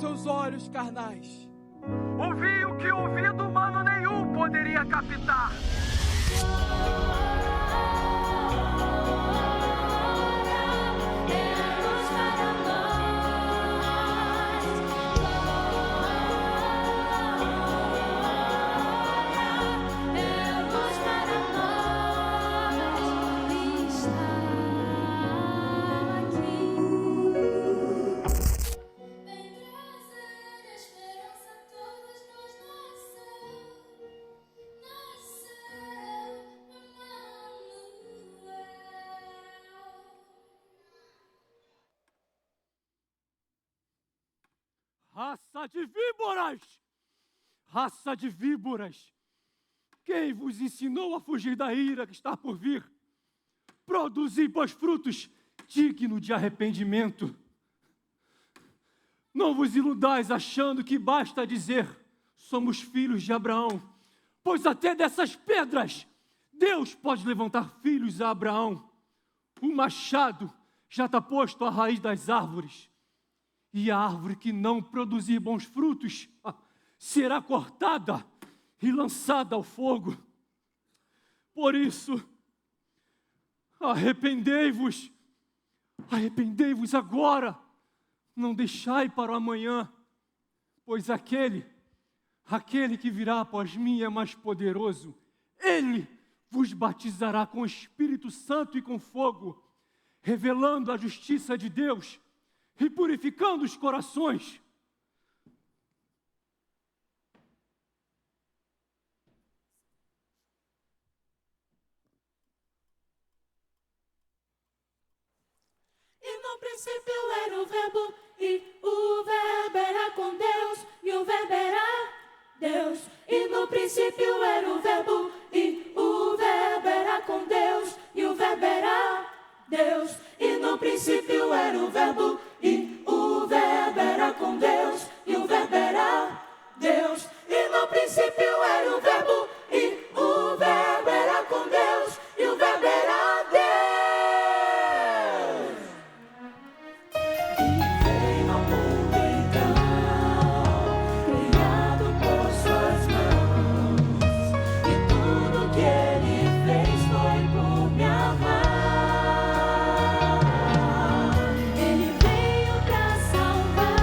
seus olhos carnais. Ouvi o que ouvido humano nenhum poderia captar. Raça de víboras! Raça de víboras! Quem vos ensinou a fugir da ira que está por vir? Produzi, pois, frutos dignos de arrependimento. Não vos iludais achando que basta dizer: somos filhos de Abraão, pois até dessas pedras Deus pode levantar filhos a Abraão. O machado já está posto à raiz das árvores, e a árvore que não produzir bons frutos será cortada e lançada ao fogo. Por isso, arrependei-vos agora, não deixai para o amanhã, pois aquele que virá após mim é mais poderoso. Ele vos batizará com o Espírito Santo e com fogo, revelando a justiça de Deus e purificando os corações. E no princípio era o Verbo, e o Verbo era com Deus, e o Verbo era Deus. E no princípio era o Verbo, e o Verbo era com Deus, e o Verbo era Deus. E no princípio era o Verbo, e o Verbo era com Deus, e o Verbo era Deus. E no princípio era o Verbo, e o Verbo era com Deus, e o Verbo era Deus. E veio ao mundo então, criado por suas mãos, e tudo que ele fez foi por me amar. Ele veio pra salvar,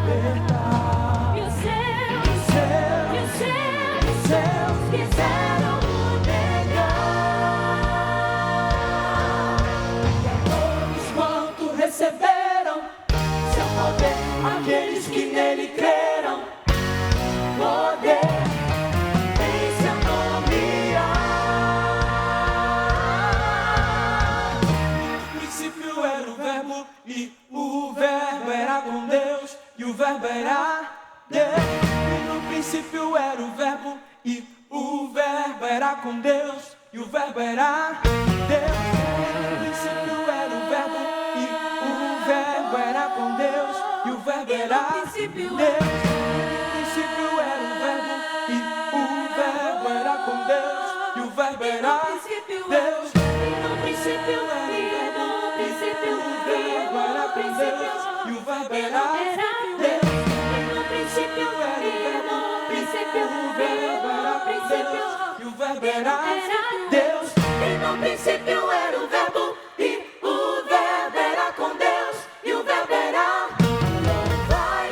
libertar. E os seus quiseram o negar. E a todos quanto receberam seu poder, aqueles que nele creram, poder em seu nome há. No princípio era o Verbo, e o Verbo era com Deus, e o Verbo era Deus. E no princípio era o Verbo, e o Verbo era com Deus, e o Verbo era Deus. No princípio era o Verbo, e o Verbo era com Deus, e o Verbo era Deus. No princípio era o Verbo, e o Verbo era com Deus, e o Verbo era Deus. No princípio era o Verbo, E o Verbo era Deus. No princípio era o Verbo, e o Verbo era Deus. E no princípio era o Verbo, e o Verbo era com Deus, e o Verbo era. Louvai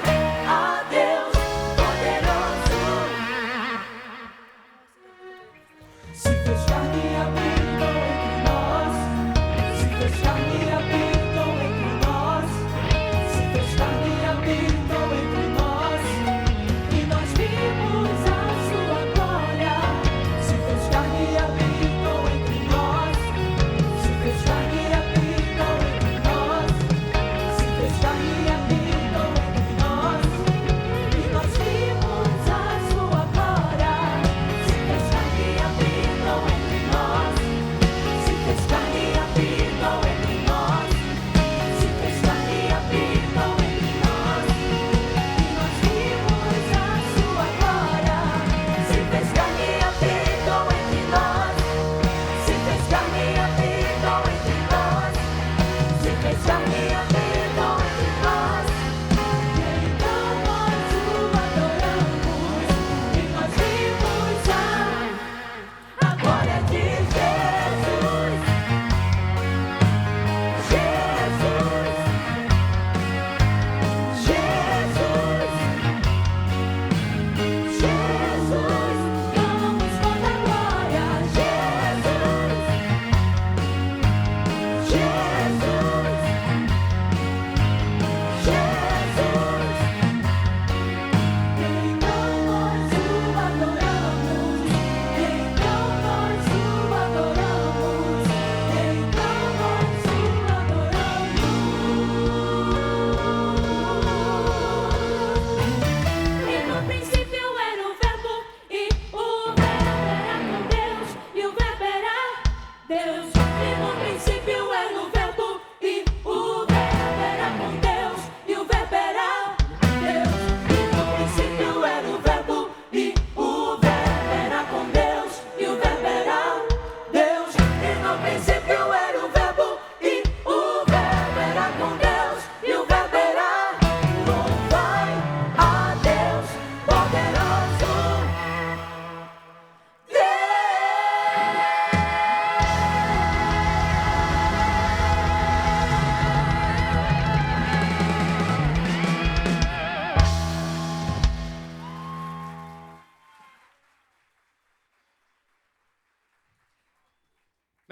a Deus poderoso. Se fez carne e habitou entre nós. Se fez carne e habitou entre nós. Se fez carne e habitou entre nós. E nós vimos a sua glória. Se fez carne e habitou entre nós. Se fez carne e habitou entre nós. Se fez carne e habitou entre nós. E nós vimos a sua glória. Se fez carne e habitou entre nós. Se fez carne e habitou entre nós. Se fez carne e habitou entre nós. E nós vimos a sua glória. Se fez carne e habitou entre nós. Se fez carne e habitou entre nós. Se fez carne e habitou.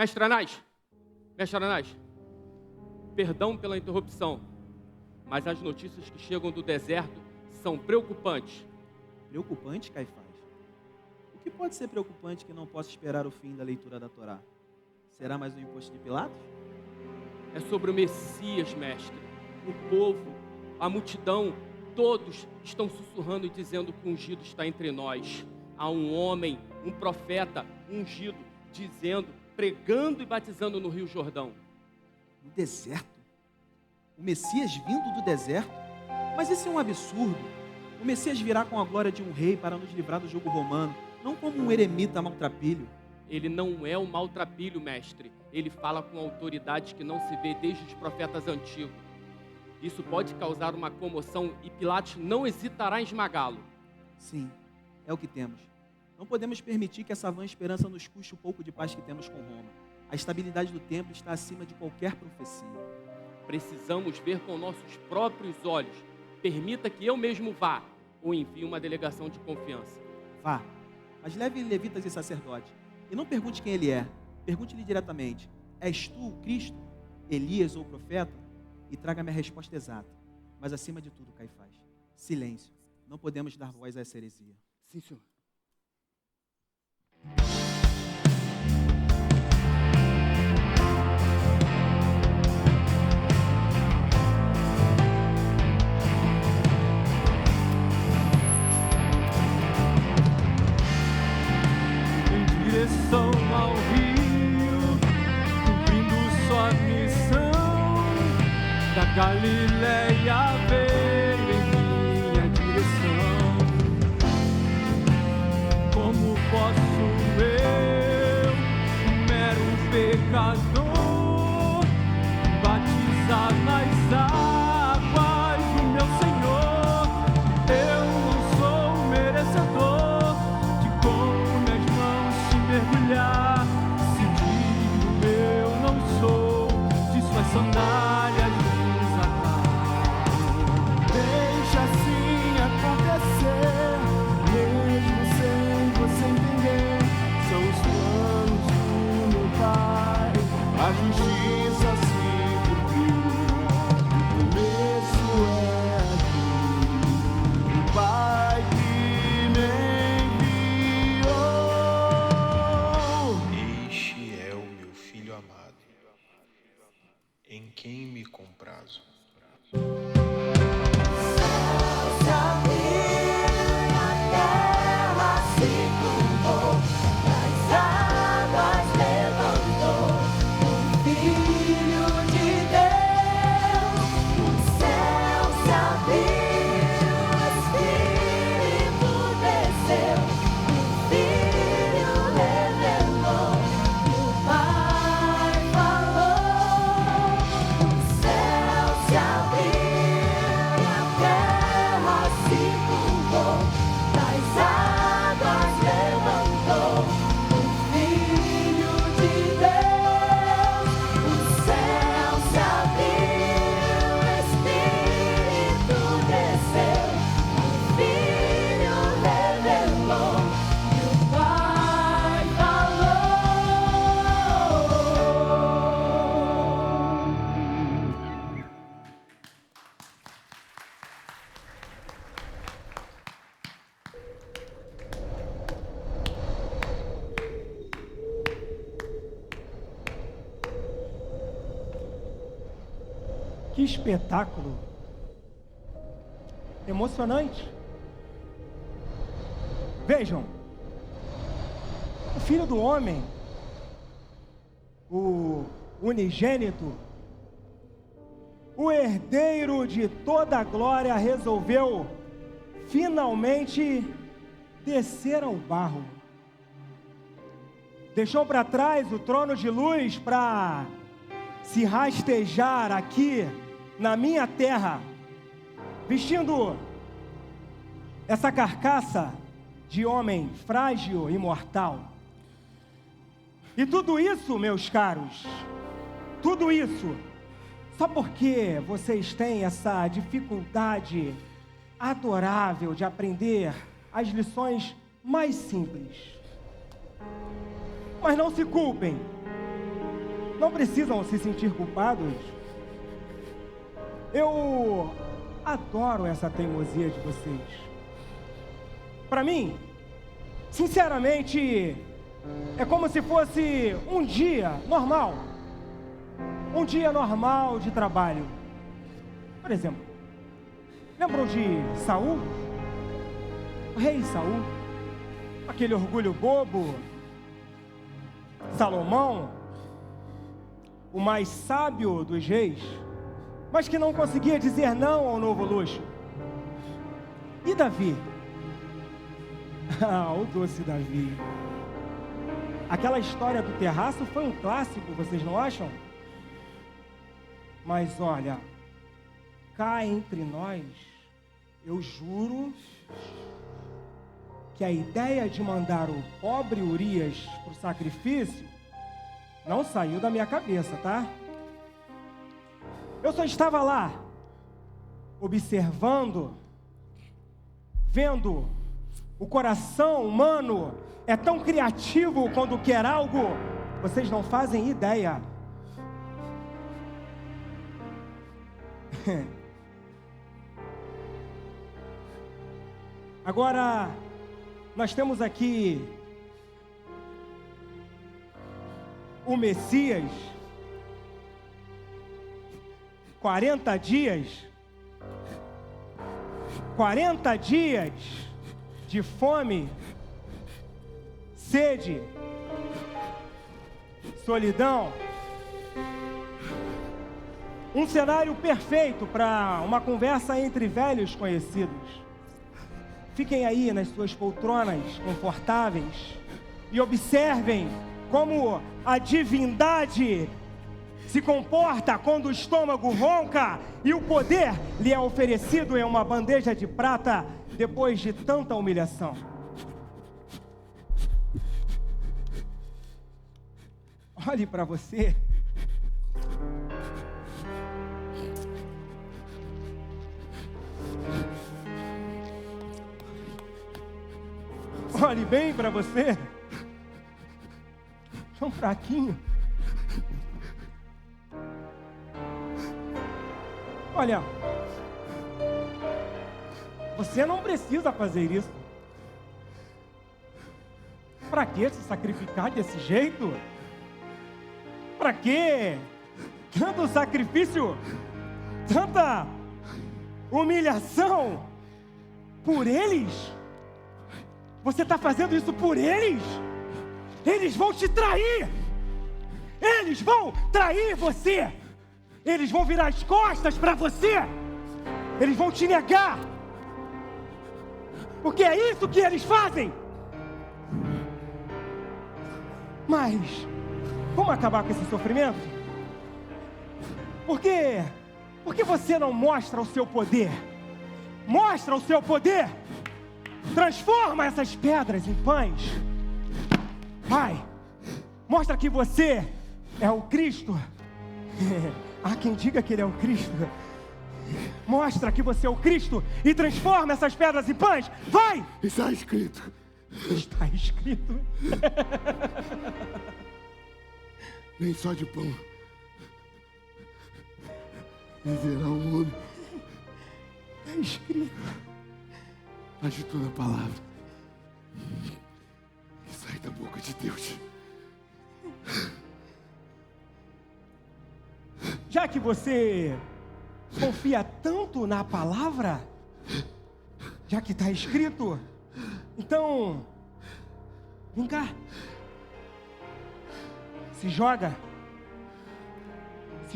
Mestre Anás, perdão pela interrupção, mas as notícias que chegam do deserto são preocupantes. Preocupante, Caifás? O que pode ser preocupante que não possa esperar o fim da leitura da Torá? Será mais um imposto de Pilatos? É sobre o Messias, mestre. O povo, a multidão, todos estão sussurrando e dizendo que o ungido está entre nós. Há um homem, um profeta ungido, dizendo, pregando e batizando no Rio Jordão. No deserto? O Messias vindo do deserto? Mas isso é um absurdo. O Messias virá com a glória de um rei para nos livrar do jugo romano, não como um eremita maltrapilho. Ele não é um maltrapilho, mestre. Ele fala com autoridade que não se vê desde os profetas antigos. Isso pode causar uma comoção e Pilatos não hesitará em esmagá-lo. Sim, é o que temos. Não podemos permitir que essa vã esperança nos custe o pouco de paz que temos com Roma. A estabilidade do templo está acima de qualquer profecia. Precisamos ver com nossos próprios olhos. Permita que eu mesmo vá ou envie uma delegação de confiança. Vá, mas leve levitas e sacerdotes. E não pergunte quem ele é. Pergunte-lhe diretamente: és tu o Cristo, Elias ou o profeta? E traga-me a resposta exata. Mas acima de tudo, Caifás, silêncio. Não podemos dar voz a essa heresia. Sim, senhor. Em direção ao rio, cumprindo sua missão, da Galileia veio em minha direção. Como posso eu, um mero pecador, batizar nas águas do meu Senhor? Eu não sou merecedor de com minhas mãos se mergulhar, sentir o meu não sou, de suas sandálias desatar. Deixa assim acontecer, mesmo sem você entender. São os planos do meu Pai, a justiça se cumpriu. O começo é aqui, o Pai que me enviou. Este é o meu filho amado, em quem me comprazo. Que espetáculo! Emocionante. Vejam, o Filho do Homem, o unigênito, o herdeiro de toda a glória, resolveu finalmente descer ao barro. Deixou para trás o trono de luz para se rastejar aqui na minha terra, vestindo essa carcaça de homem frágil e mortal. E tudo isso, meus caros, tudo isso, só porque vocês têm essa dificuldade adorável de aprender as lições mais simples. Mas não se culpem, não precisam se sentir culpados. Eu adoro essa teimosia de vocês. Para mim, sinceramente, é como se fosse um dia normal. Um dia normal de trabalho. Por exemplo, lembram de Saul? O rei Saul? Aquele orgulho bobo? Salomão? O mais sábio dos reis, mas que não conseguia dizer não ao novo luxo. E Davi? Ah, o doce Davi. Aquela história do terraço foi um clássico, vocês não acham? Mas olha, cá entre nós, eu juro que a ideia de mandar o pobre Urias para o sacrifício não saiu da minha cabeça, tá? Eu só estava lá, observando, vendo. O coração humano é tão criativo quando quer algo, vocês não fazem ideia. Agora, nós temos aqui o Messias, 40 dias de fome, sede, solidão. Um cenário perfeito para uma conversa entre velhos conhecidos. Fiquem aí nas suas poltronas confortáveis e observem como a divindade se comporta quando o estômago ronca e o poder lhe é oferecido em uma bandeja de prata depois de tanta humilhação. Olhe para você. Olhe bem para você. Tão fraquinho. Olha, você não precisa fazer isso. Para que se sacrificar desse jeito? Para que tanto sacrifício, tanta humilhação por eles? Você está fazendo isso por eles? Eles vão te trair! Eles vão trair você! Eles vão virar as costas para você! Eles vão te negar! Porque é isso que eles fazem! Mas, vamos acabar com esse sofrimento? Por que você não mostra o seu poder? Mostra o seu poder! Transforma essas pedras em pães! Vai! Mostra que você é o Cristo! Há quem diga que ele é o Cristo. Mostra que você é o Cristo e transforma essas pedras em pães. Vai! Está escrito. Está escrito. Nem só de pão viverá o homem. Está escrito. Mas de toda palavra que sai da boca de Deus. Já que você confia tanto na palavra, já que está escrito, então, vem cá. Se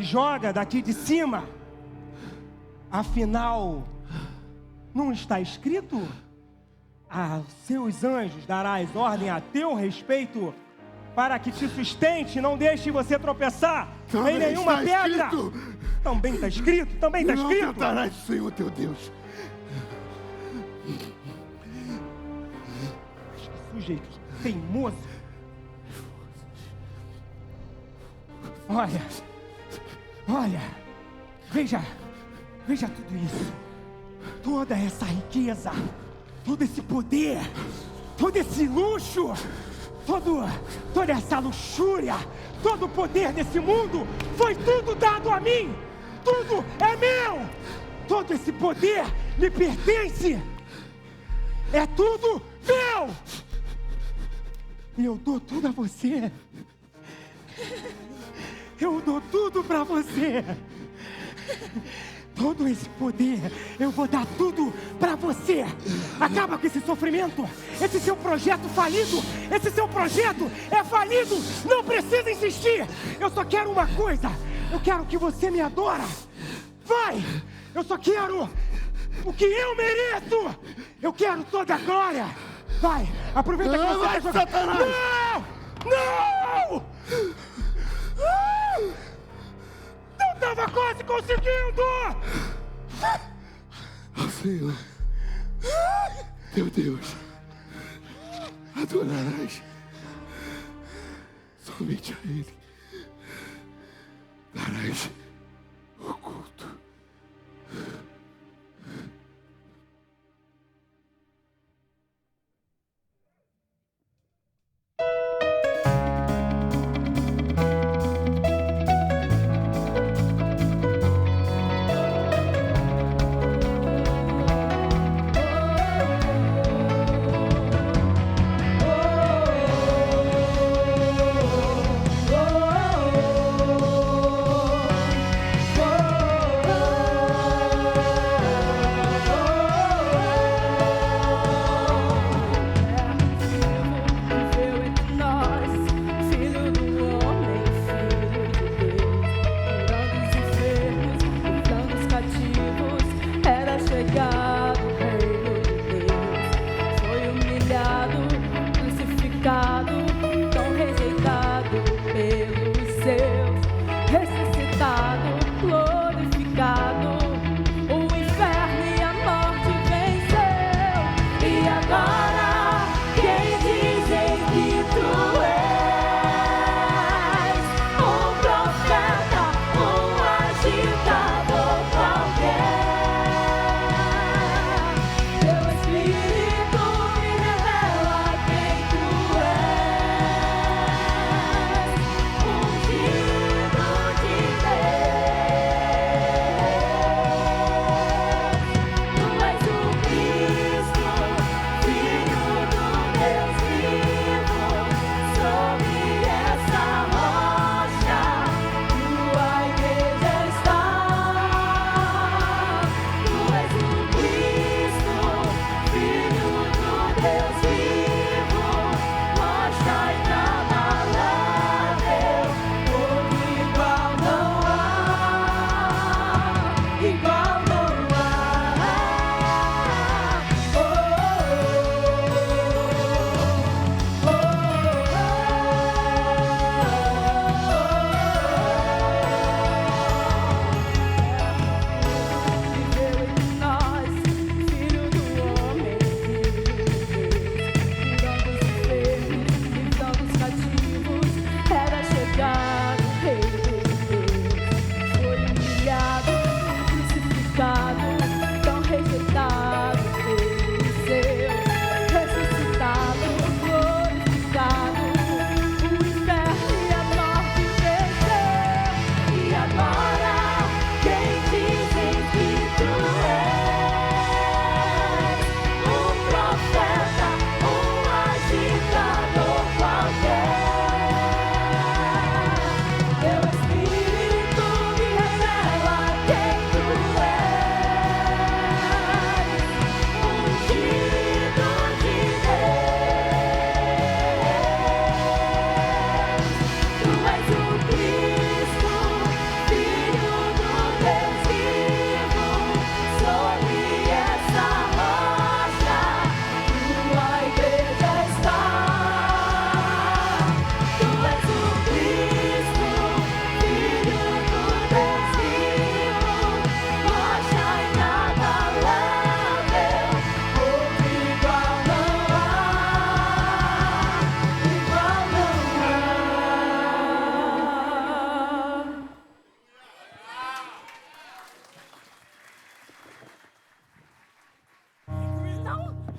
joga daqui de cima. Afinal, não está escrito? A seus anjos darás ordem a teu respeito, para que te sustente, não deixe você tropeçar em nenhuma pedra. Também está escrito, também está escrito. Não tentarás o Senhor teu Deus. Que sujeito teimoso. Olha, veja tudo isso. Toda essa riqueza, todo esse poder, todo esse luxo, Toda essa luxúria, todo o poder desse mundo, foi tudo dado a mim. Tudo é meu. Todo esse poder me pertence. É tudo meu. E eu dou tudo a você. Eu dou tudo pra você. Todo esse poder, eu vou dar tudo pra você. Acaba com esse sofrimento. Esse seu projeto falido. Esse seu projeto é falido. Não precisa insistir. Eu só quero uma coisa. Eu quero que você me adora. Vai. Eu só quero o que eu mereço. Eu quero toda a glória. Vai. Aproveita que você vai jogar. Não! Não! Não tava quase conseguindo! Ao Senhor, teu Deus, adorarás somente a Ele, darás o culto.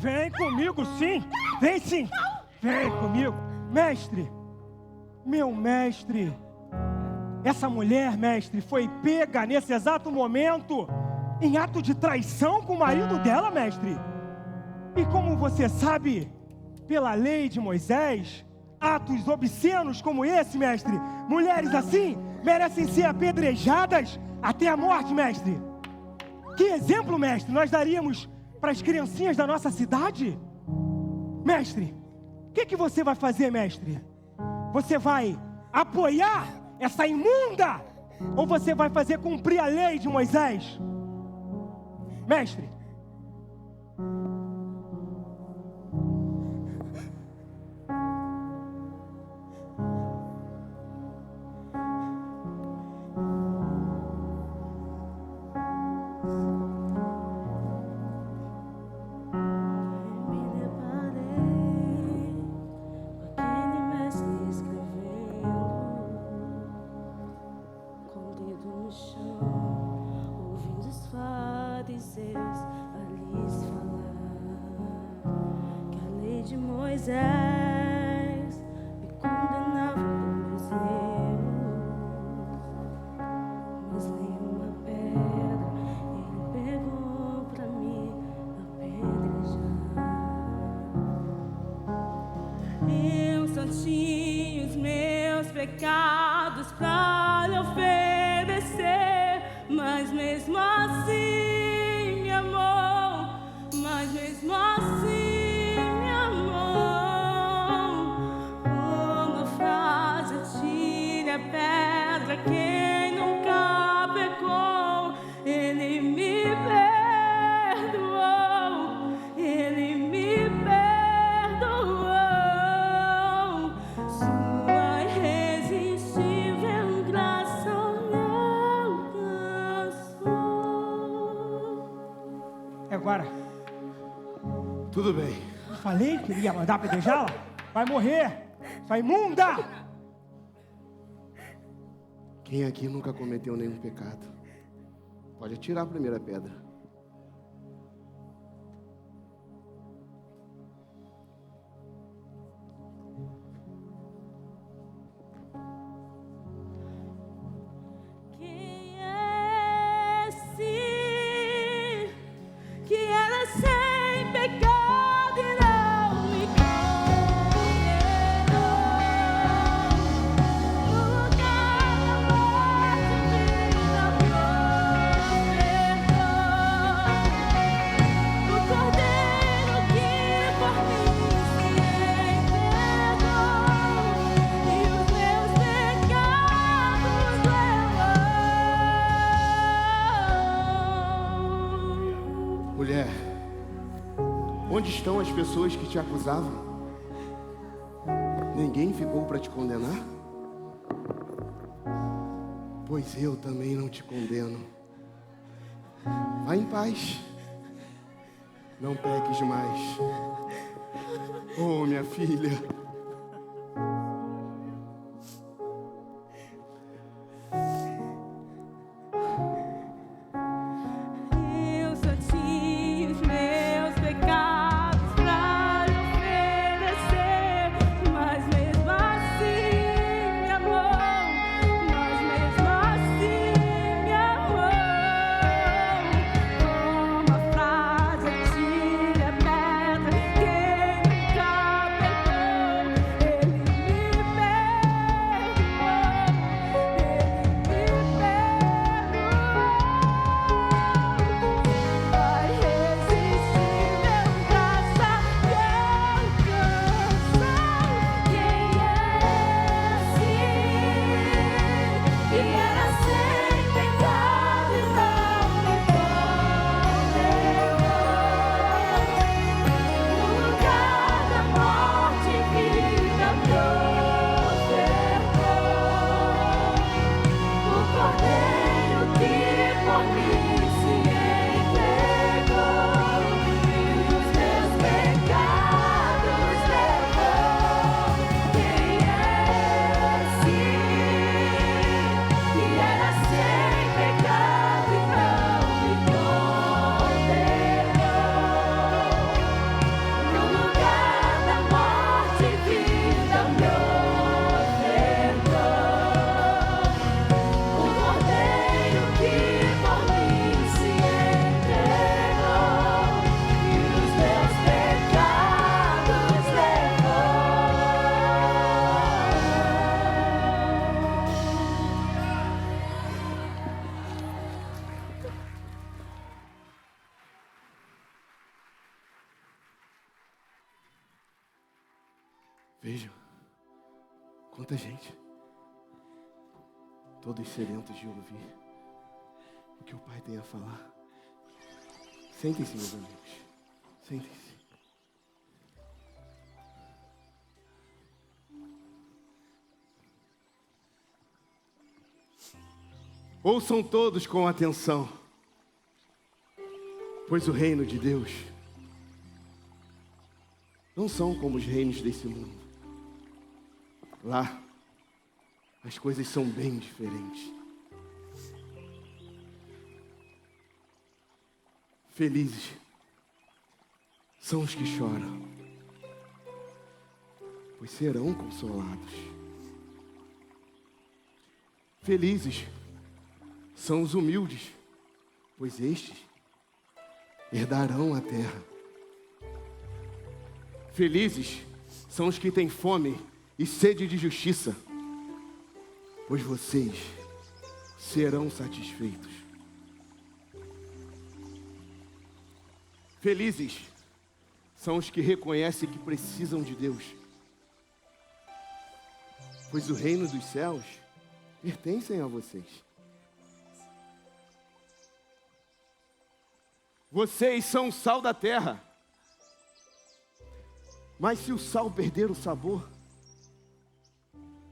Vem comigo, sim! Vem sim! Vem comigo! Mestre, meu mestre, essa mulher, mestre, foi pega nesse exato momento em ato de traição com o marido dela, mestre. E como você sabe, pela lei de Moisés, atos obscenos como esse, mestre, mulheres assim merecem ser apedrejadas até a morte, mestre. Que exemplo, mestre, nós daríamos para as criancinhas da nossa cidade? Mestre, o que você vai fazer, mestre? Você vai apoiar essa imunda? Ou você vai fazer cumprir a lei de Moisés? Mestre, pecados pra lhe oferecer, mas mesmo assim me amou, mas mesmo assim me amou. Uma frase tira a pedra, quem nunca pecou, ele me perdoou, ele me perdoou. Sua irresistível graça me alcançou. é agora. Tudo bem. Falei que ele ia mandar apedrejá-la? Vai morrer, sua imunda! Quem aqui nunca cometeu nenhum pecado? Pode atirar a primeira pedra. Quem é esse que era sem pecado e não me condenou? No lugar da morte, vida ofertou. O Cordeiro que por mim se entregou e os meus pecados levou. Mulher, onde estão as pessoas que te acusavam? Ninguém ficou para te condenar? Pois eu também não te condeno. Vá em paz. Não peques mais. Oh, minha filha. Eu só tinha os meus pecados pra lhe oferecer, mas mesmo assim me amou, mas mesmo assim me amou. Como a frase tira a pedra, quem nunca pecou, Vejam, quanta gente. Todos sedentos de ouvir o que o Pai tem a falar. Sentem-se, meus amigos. Sentem-se. Ouçam todos com atenção, pois o reino de Deus não são como os reinos desse mundo. Lá, as coisas são bem diferentes. Felizes são os que choram, pois serão consolados. Felizes são os humildes, pois estes herdarão a terra. Felizes são os que têm fome e sede de justiça, pois vocês serão satisfeitos. Felizes são os que reconhecem que precisam de Deus, pois o reino dos céus pertence a vocês. Vocês são o sal da terra. Mas se o sal perder o sabor,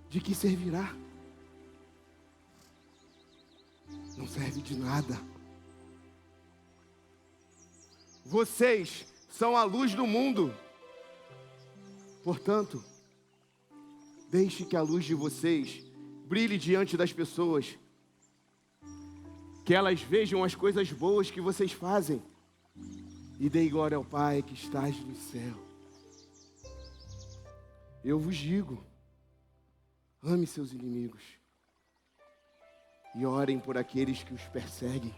de que servirá? Não serve de nada. Vocês são a luz do mundo. Portanto, deixe que a luz de vocês brilhe diante das pessoas, que elas vejam as coisas boas que vocês fazem e deem glória ao Pai que estás no céu. Eu vos digo, ame seus inimigos e orem por aqueles que os perseguem.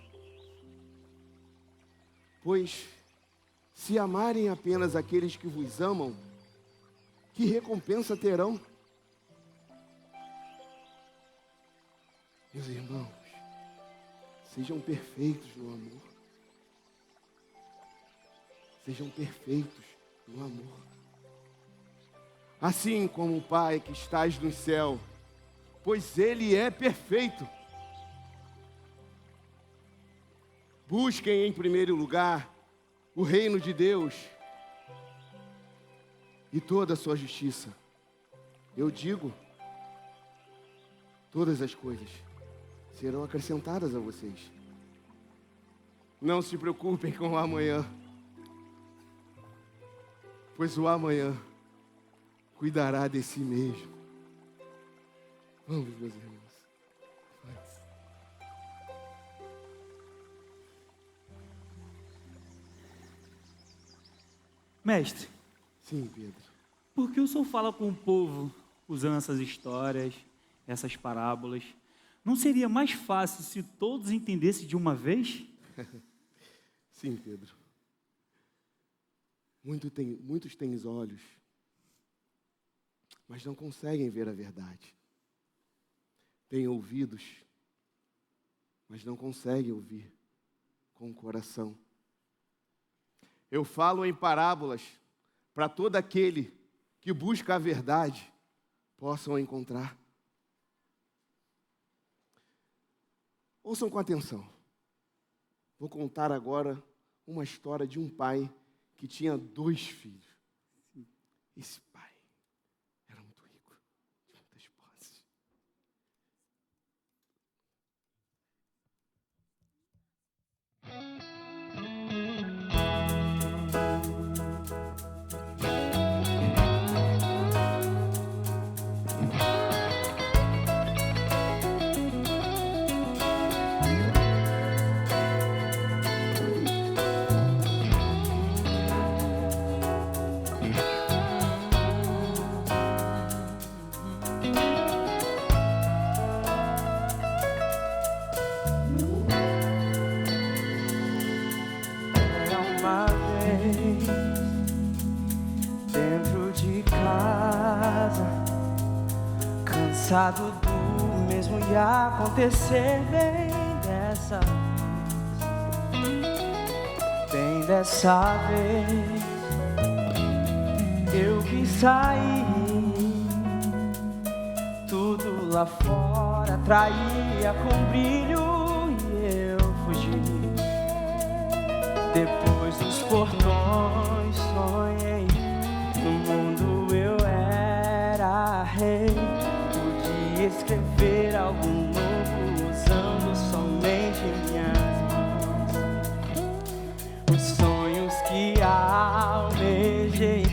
Pois, se amarem apenas aqueles que vos amam, que recompensa terão? Meus irmãos, sejam perfeitos no amor. Sejam perfeitos no amor. Assim como o Pai que estás no céu, pois Ele é perfeito. Busquem em primeiro lugar o reino de Deus e toda a sua justiça. Eu digo, todas as coisas serão acrescentadas a vocês. Não se preocupem com o amanhã, pois o amanhã cuidará de si mesmo. Vamos, meus irmãos. Vamos. Mestre, Sim, Pedro. por que o senhor fala com o povo usando essas histórias, essas parábolas? Não seria mais fácil se todos entendessem de uma vez? Sim, Pedro. Muitos têm olhos, mas não conseguem ver a verdade. Têm ouvidos, mas não conseguem ouvir com o coração. Eu falo em parábolas para todo aquele que busca a verdade possam encontrar. Ouçam com atenção. Vou contar agora uma história de um pai que tinha 2 filhos. Esse pai era muito rico, de muitas posses. Cansado do mesmo e acontecer bem dessa vez. Bem dessa vez eu quis sair lá fora atraía com brilho e eu fugi. Depois dos portões sonhei, no mundo eu era rei. Podia escrever algo novo usando somente minhas mãos. Os sonhos que almejei,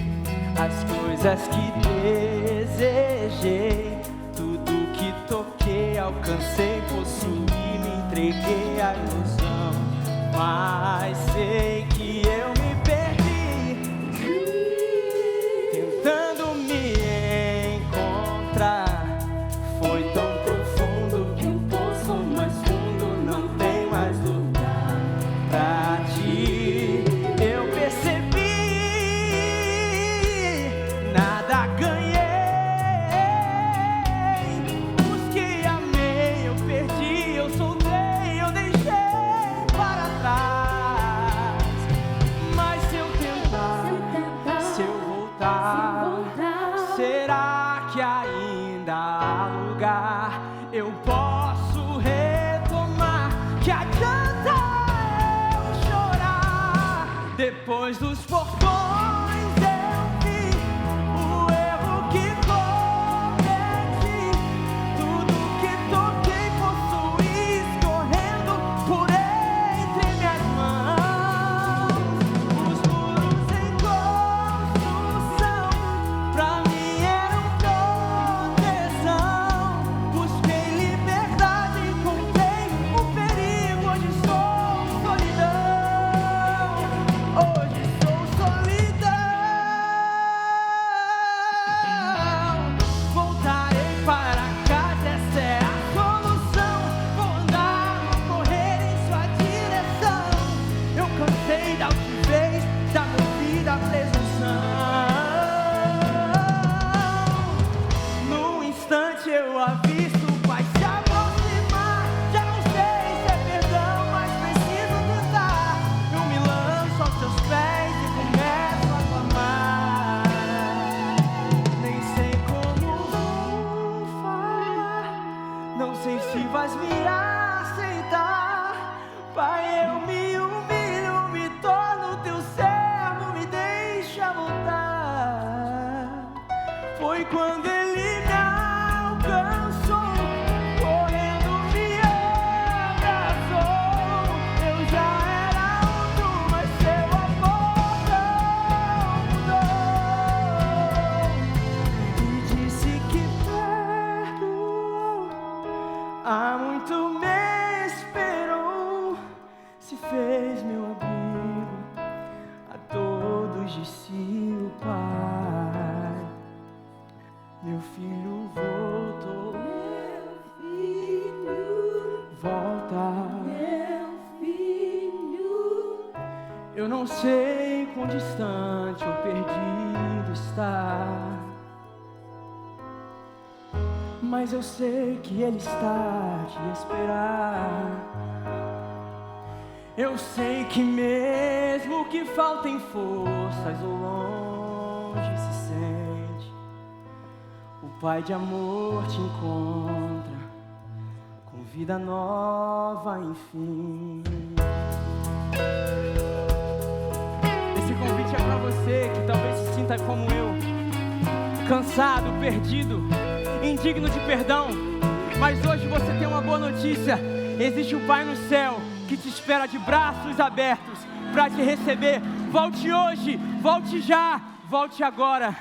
as coisas que desejei, tudo que toquei, alcancei, possuí, me entreguei à ilusão. Mas sei que eu me perdi, tentando me encontrar. Foi tão profundo que um poço mais fundo não tem mais lugar pra ti. Eu percebi, nada ganhei. Os que amei eu perdi, eu soltei, eu deixei para trás. Mas se eu tentar, se eu voltar, será que ainda há lugar? Eu posso retomar, que adianta eu chorar? Depois dos portões eu vi o erro que cometi. Tudo que toquei possuí, escorrendo por entre minhas mãos. Os muros em construção pra mim eram proteção. Busquei liberdade, encontrei o perigo. Hoje sou solidão. Hoje sou solidão. Voltarei para casa, essa é a solução. Vou andar, vou correr em sua direção. Eu cansei da altivez, da movida presunção. Num instante eu avisto o Pai se aproximar. Já não sei se é perdão, mas preciso tentar. Eu me lanço aos seus pés e começo a clamar. Nem sei como vou falar, não sei se vais me aceitar. Pai, eu me humilho, me torno teu servo, me deixa voltar. Foi quando ele me alcançou, correndo me abraçou. Eu já era outro, mas seu amor não mudou. E disse que perdoou, há muito me esperou. Se fez meu abrigo, a todos disse o Pai. Meu filho voltou, meu filho volta, meu filho. Eu não sei quão distante ou perdido está, mas eu sei que ele está a te esperar. Eu sei que mesmo que faltem forças ou longe se sente, o Pai de amor te encontra com vida nova, enfim. Esse convite é pra você que talvez se sinta como eu, cansado, perdido, indigno de perdão. Mas hoje você tem uma boa notícia: existe um Pai no céu que te espera de braços abertos para te receber. Volte hoje, volte já, volte agora.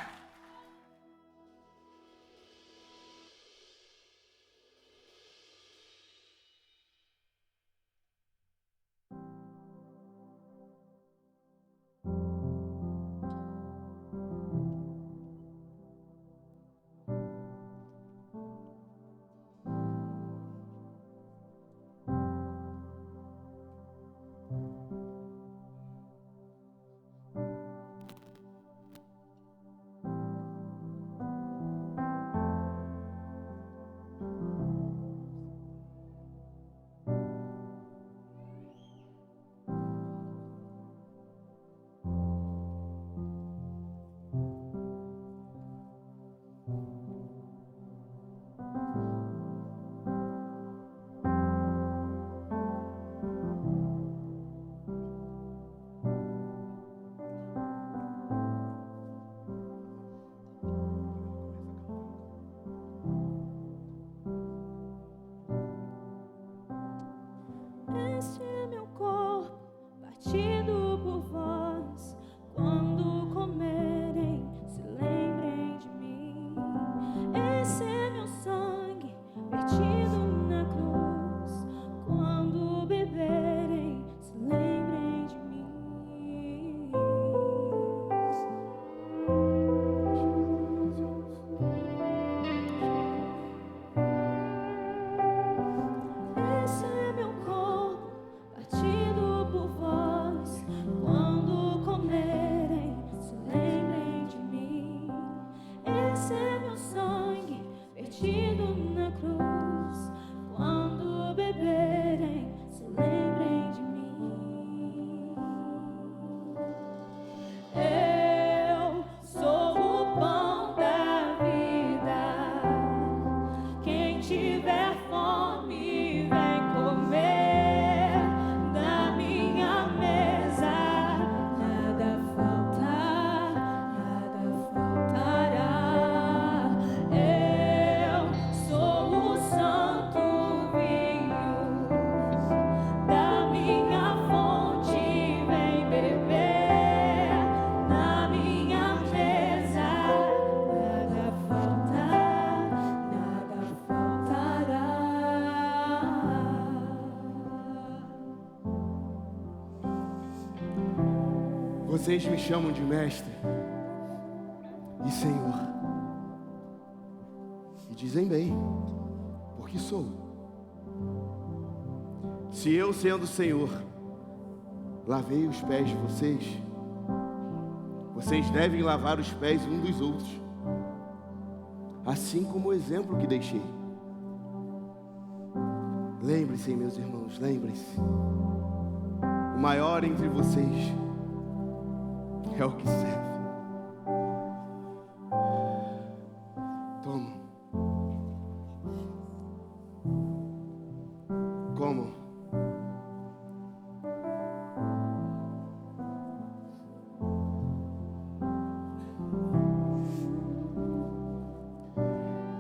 Vocês me chamam de mestre e Senhor. E dizem bem, porque sou. Se eu, sendo Senhor, lavei os pés de vocês, vocês devem lavar os pés uns dos outros, assim como o exemplo que deixei. Lembrem-se, meus irmãos, lembrem-se. O maior entre vocês é o que serve. Tomam. Comam.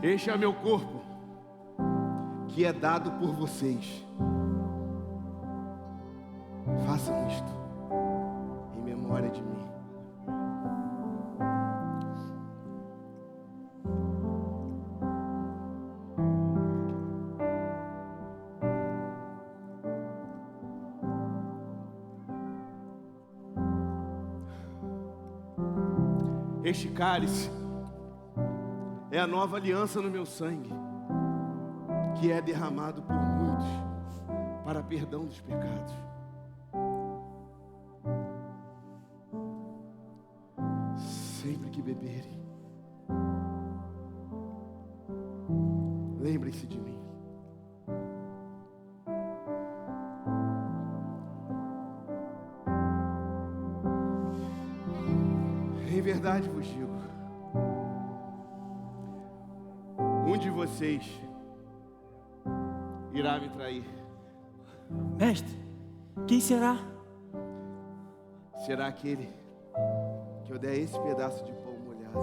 Este é meu corpo, que é dado por vocês. Façam isto em memória de mim. Este cálice é a nova aliança no meu sangue, que é derramado por muitos para perdão dos pecados. Sempre que beberem, lembrem-se de mim. Em verdade vos digo, um de vocês irá me trair. Mestre, quem será? Será aquele que eu der esse pedaço de pão molhado.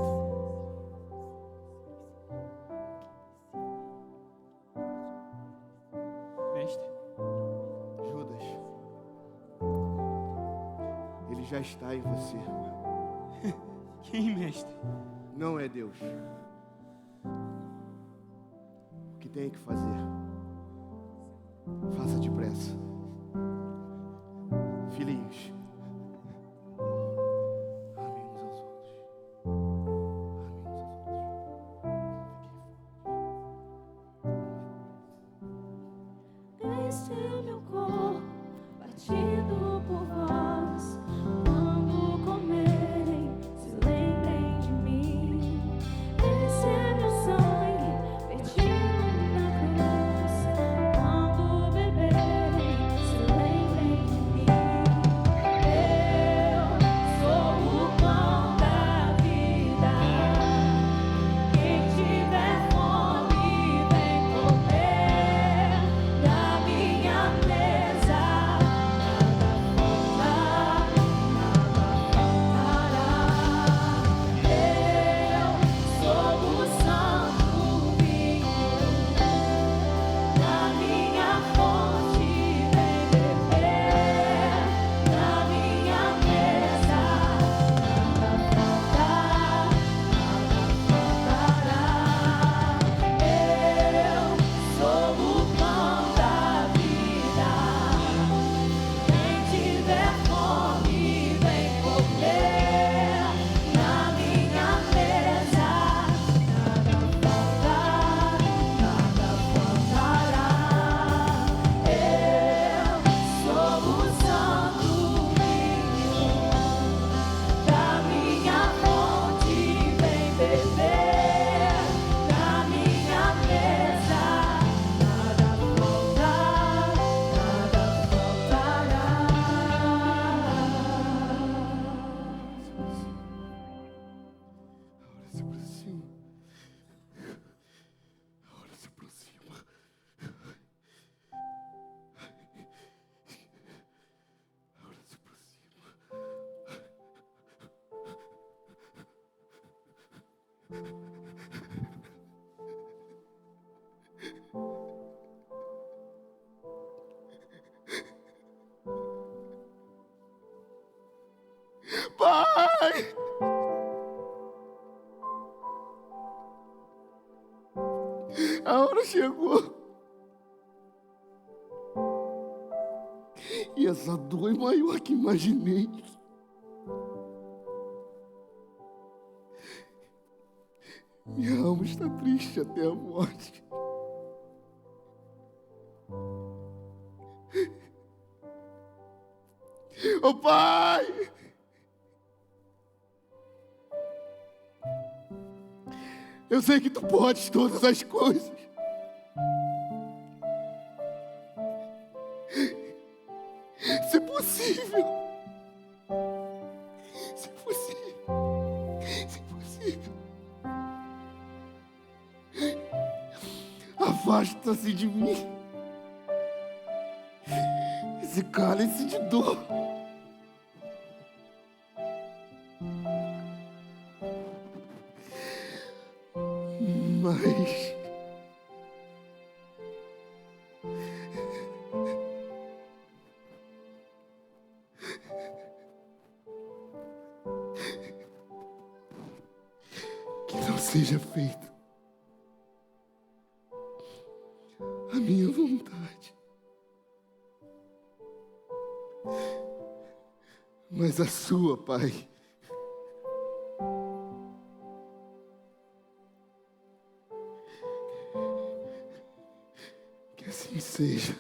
Mestre, Judas, ele já está em você. quem, mestre? Não é Deus. O que tem que fazer? Faça depressa. Filhinhos, amem uns aos outros. Amem uns aos outros. Este é meu corpo, partido por vós. Quando comerem, se lembrem de mim. Esse é meu sangue, vertido na cruz. Quando beberem, se lembrem de mim. Eu sou o pão da vida. Quem tiver fome, vem comer da minha mesa. Nada faltará. Eu sou o santo vinho. Da minha fonte, vem beber. Da minha mesa. Nada faltará. Eu sou o pão da vida. Quem tiver fome, vem comer na minha mesa. Nada faltará. Eu sou o santo vinho. Da minha fonte, vem beber. Da minha mesa. Nada faltará. A hora se aproxima. A hora se aproxima. A hora se aproxima. Pai! A hora chegou. E essa dor é maior que imaginei. vamos estar tristes até a morte. Ô Pai! Eu sei que Tu podes todas as coisas. Se possível, se possível, se possível, afasta-se de mim esse cálice de dor. Mas que não seja feita a minha vontade, mas a sua, Pai. Que assim seja.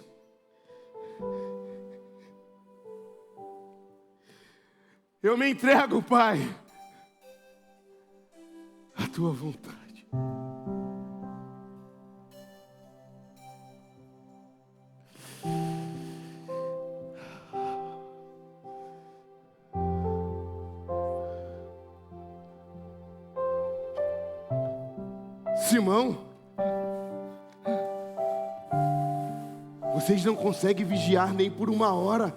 Eu me entrego, Pai, à Tua vontade. Simão, vocês não conseguem vigiar nem por uma hora.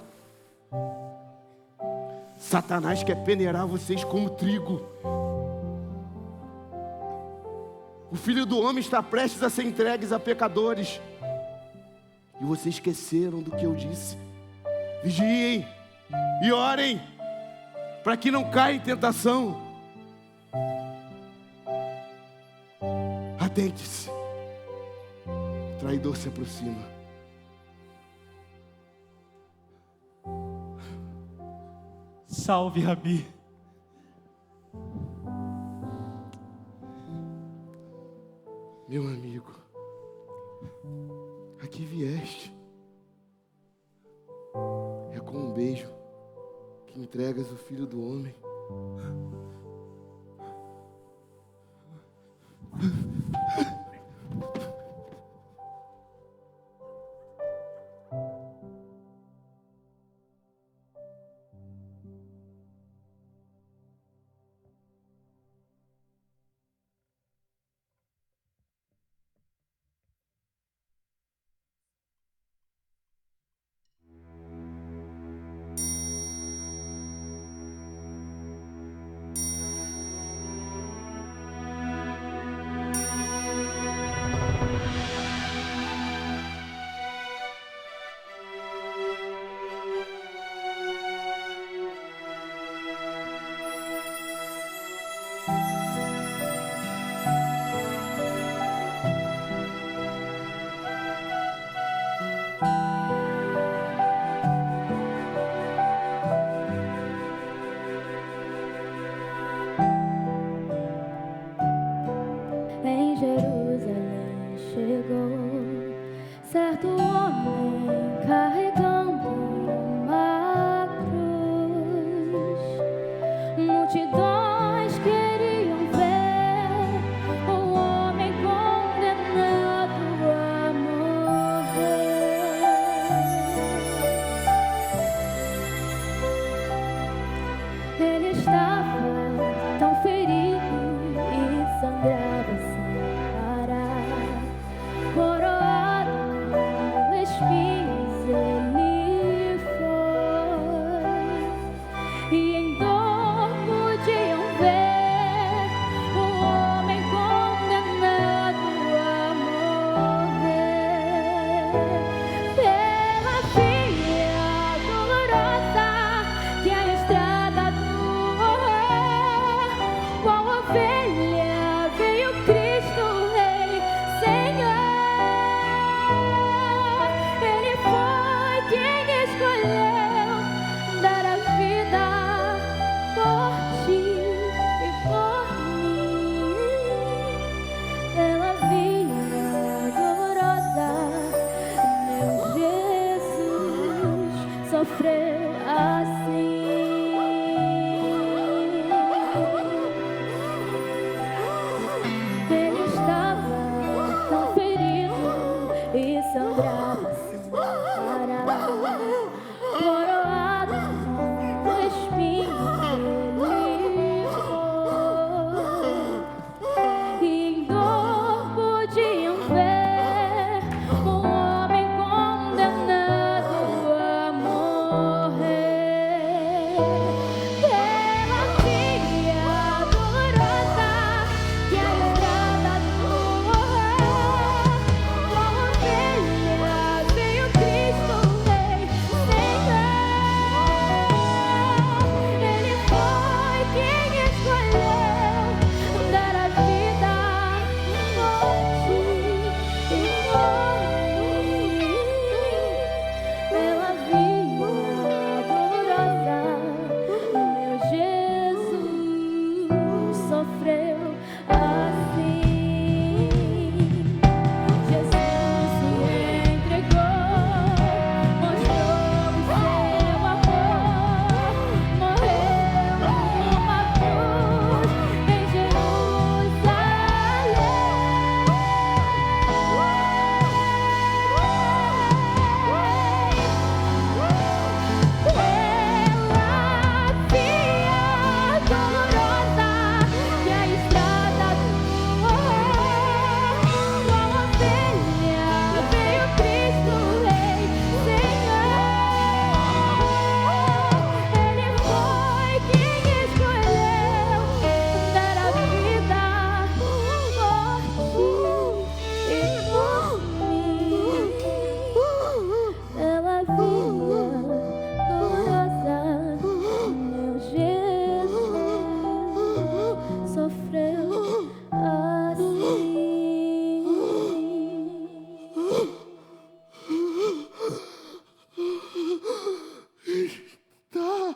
Satanás quer peneirar vocês como trigo. O Filho do Homem está prestes a ser entregue a pecadores. E vocês esqueceram do que eu disse. Vigiem e orem, para que não caia em tentação. Atente-se, o traidor se aproxima. Salve, Rabi. Meu amigo, aqui vieste. É com um beijo que entregas o Filho do Homem. Em Jerusalém chegou certo homem carregando uma cruz. Multidões queriam ver o homem condenado a morrer. Ele estava tão ferido e sangrava sem parar, coroado com espinhos ele foi, e em dor podiam ver o homem condenado a morrer. Pela via dolorosa que a estrada do horror, qual ovelha veio Cristo Rei, Senhor. Ele foi quem escolheu dar a vida por ti e por mim. sofreu assim. Ele estava tão ferido e sangrava sem parar, coroado com espinhos ele foi, e em dor podiam ver um homem condenado a morrer. Pela via dolorosa que a estrada correr, como ovelha veio Cristo Rei, Senhor. Ele foi quem escolheu dar a vida por ti e por mim. Pela via dolorosa, meu Jesus sofreu assim. Jesus se entregou, mostrou o seu amor, morreu numa cruz em Pela via dolorosa que a estrada correr, como ovelha veio Cristo Rei, Senhor. Ele foi quem escolheu dar a vida por ti e por mim. Pela via dolorosa, meu Jesus sofreu assim. Está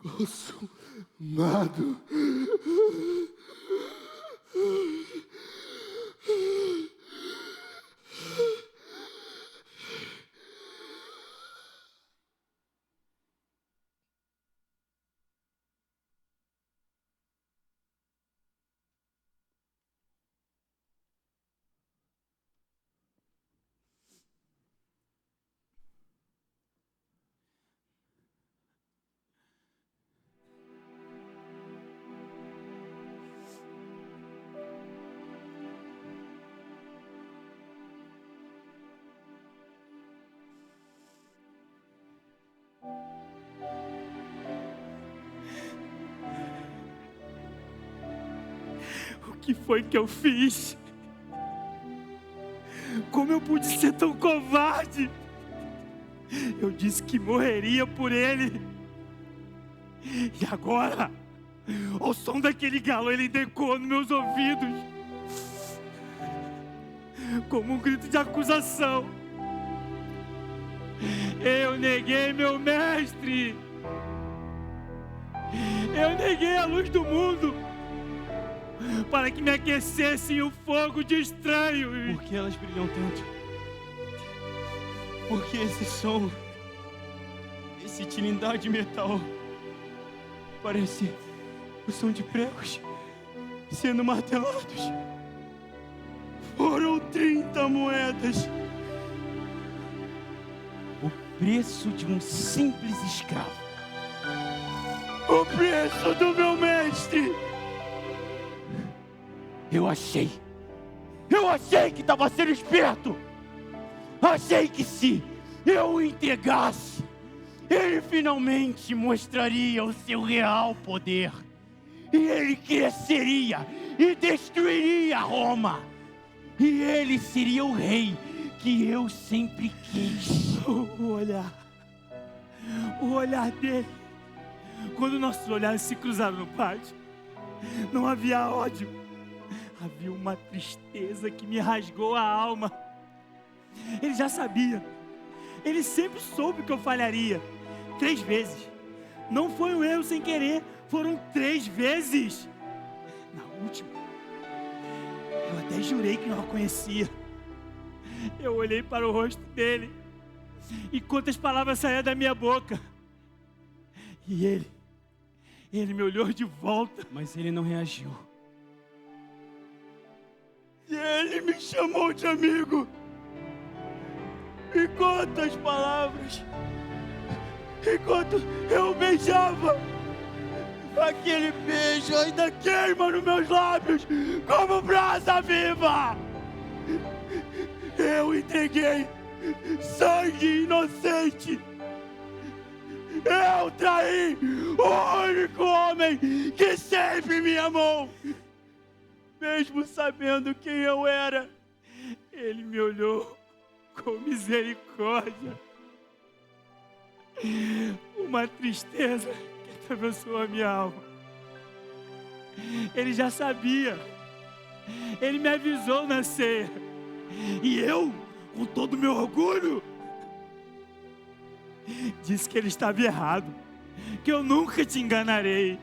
consumado. O que foi que eu fiz? Como eu pude ser tão covarde? Eu disse que morreria por ele. E agora, ao som daquele galo, ele ecoou nos meus ouvidos como um grito de acusação. Eu neguei meu mestre. Eu neguei a luz do mundo para que me aquecessem o fogo de estranhos. Por que elas brilham tanto? Por que esse som, esse tilindar de metal, parece o som de pregos sendo martelados? Foram 30 moedas. O preço de um simples escravo. O preço do meu mestre. Eu achei que estava sendo esperto. Achei que se eu o entregasse, ele finalmente mostraria o seu real poder. E ele cresceria e destruiria Roma. E ele seria o rei que eu sempre quis. O olhar dele, quando nossos olhares se cruzaram no pátio, não havia ódio. Havia uma tristeza que me rasgou a alma. Ele já sabia. Ele sempre soube que eu falharia. 3 vezes. Não foi um erro sem querer. Foram 3 vezes. Na última, eu até jurei que não a conhecia. Eu olhei para o rosto dele enquanto as palavras saíam da minha boca. E ele me olhou de volta. Mas ele não reagiu. E ele me chamou de amigo. E quantas palavras. Enquanto eu beijava, aquele beijo ainda queima nos meus lábios como brasa viva. Eu entreguei sangue inocente. Eu traí o único homem que sempre me amou. Mesmo sabendo quem eu era, ele me olhou com misericórdia. Uma tristeza que atravessou a minha alma. Ele já sabia. Ele me avisou na ceia. E eu, com todo o meu orgulho, disse que ele estava errado, que eu nunca te enganarei.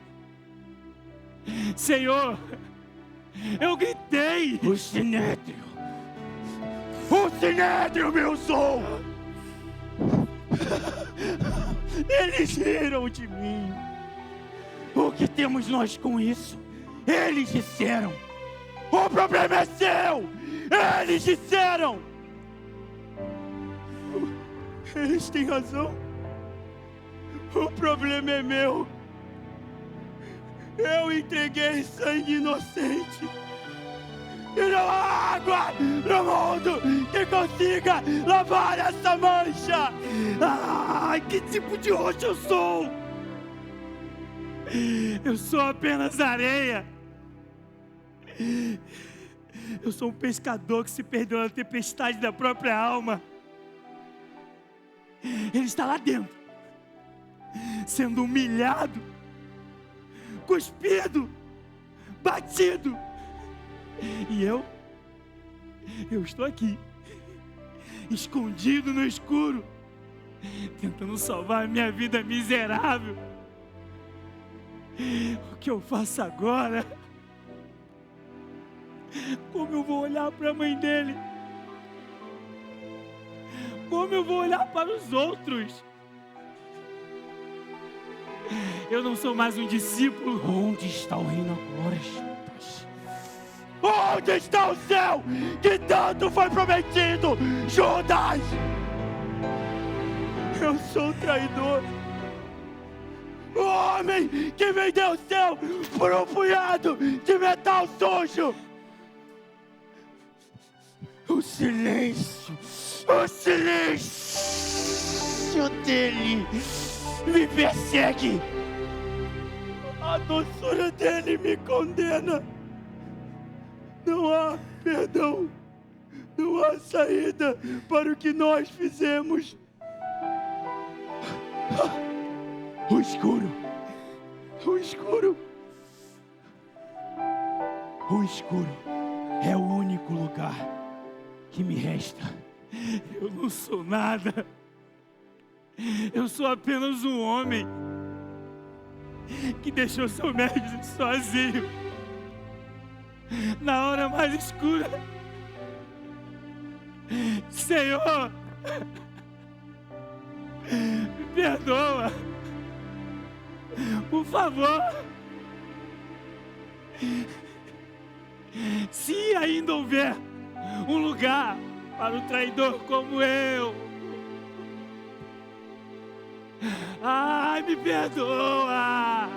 Senhor, eu gritei. O Sinédrio me usou. Eles riram de mim. O que temos nós com isso? Eles disseram. O problema é seu. Eles disseram. Eles têm razão. O problema é meu. Eu entreguei sangue inocente. E não há água no mundo que consiga lavar essa mancha. Ai, que tipo de roxo eu sou? Eu sou apenas areia. Eu sou um pescador que se perdeu na tempestade da própria alma. Ele está lá dentro, sendo humilhado, cuspido, batido. E eu estou aqui, escondido no escuro, tentando salvar a minha vida miserável. O que eu faço agora? Como eu vou olhar para a mãe dele? Como eu vou olhar para os outros? Eu não sou mais um discípulo. Onde está o reino agora, Judas? Onde está o céu que tanto foi prometido, Judas? Eu sou o traidor. O homem que vendeu o céu por um punhado de metal sujo. O silêncio dele me persegue. A doçura dele me condena. Não há perdão, não há saída para o que nós fizemos. O escuro é o único lugar que me resta. Eu não sou nada. Eu sou apenas um homem que deixou seu mestre sozinho na hora mais escura. Senhor, me perdoa, por favor. Se ainda houver um lugar para um traidor como eu, ai, me perdoa.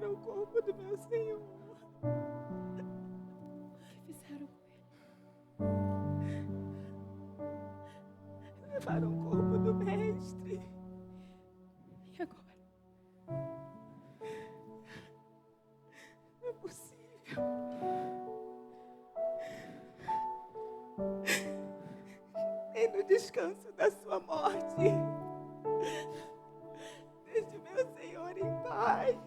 levaram o corpo do meu Senhor. Fizeram com ele. Levaram o corpo do mestre. E agora? Não é possível. Nem no descanso da sua morte. Deixe meu Senhor em paz.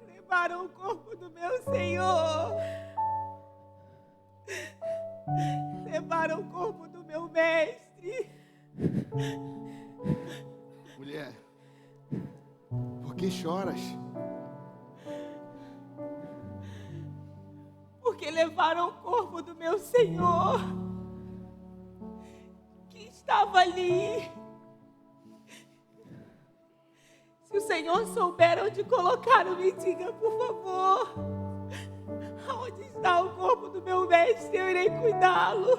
Levaram o corpo do meu Senhor. Levaram o corpo do meu mestre. Mulher, por que choras? Porque levaram o corpo do meu Senhor, que estava ali. Se o Senhor souber onde colocaram, me diga, por favor. Aonde está o corpo do meu mestre? Eu irei cuidá-lo.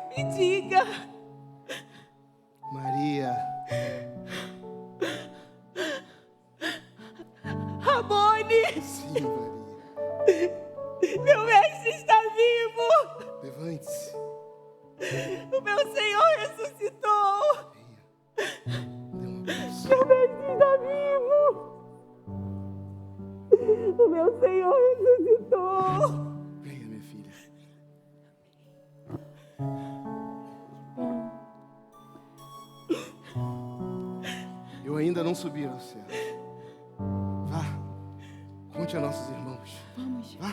Me diga. Maria. Ramone. Sim, Maria. Meu mestre está vivo. Levante-se. O meu Senhor ressuscitou. Dê um abraço. Meu mestre está vivo. O meu Senhor ressuscitou. Venha, minha filha. Eu ainda não subi ao céu. Vá, conte a nossos irmãos. Vamos. Vá, O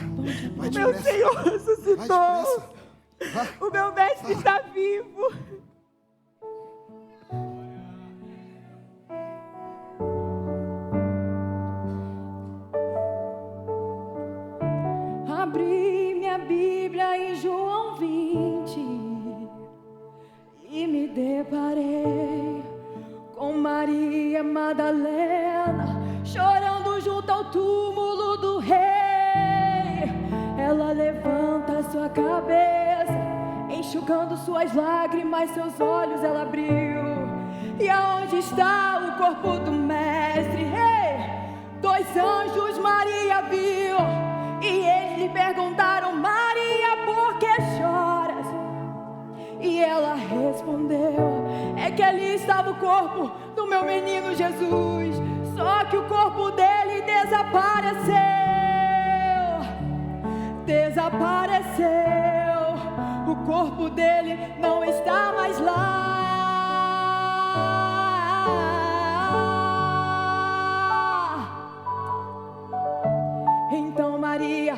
vai meu depressa. Senhor Vai ressuscitou. depressa. Vá. O meu mestre está vivo. Abri minha Bíblia em João 20 e me deparei com Maria Madalena chorando junto ao túmulo do rei. Ela levanta sua cabeça, enxugando suas lágrimas, seus olhos ela abriu. E aonde está o corpo do mestre? Dois anjos Maria viu, e eles lhe perguntaram: Maria, por que choras? E ela respondeu: é que ali estava o corpo do meu menino Jesus, só que o corpo dele desapareceu. O corpo dele não está mais lá. Então Maria,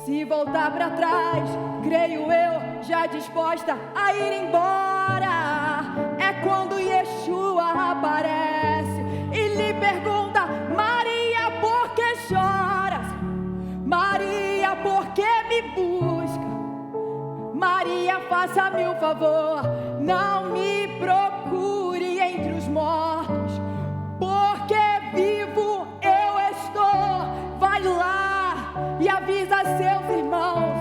se voltar para trás, creio eu, já disposta a ir embora, é quando Yeshua aparece e lhe pergunta: Maria, por que choras? Maria, por que me busca? Maria, faça-me um favor, não me procure entre os mortos, porque vivo eu estou. Vai lá e avisa seus irmãos,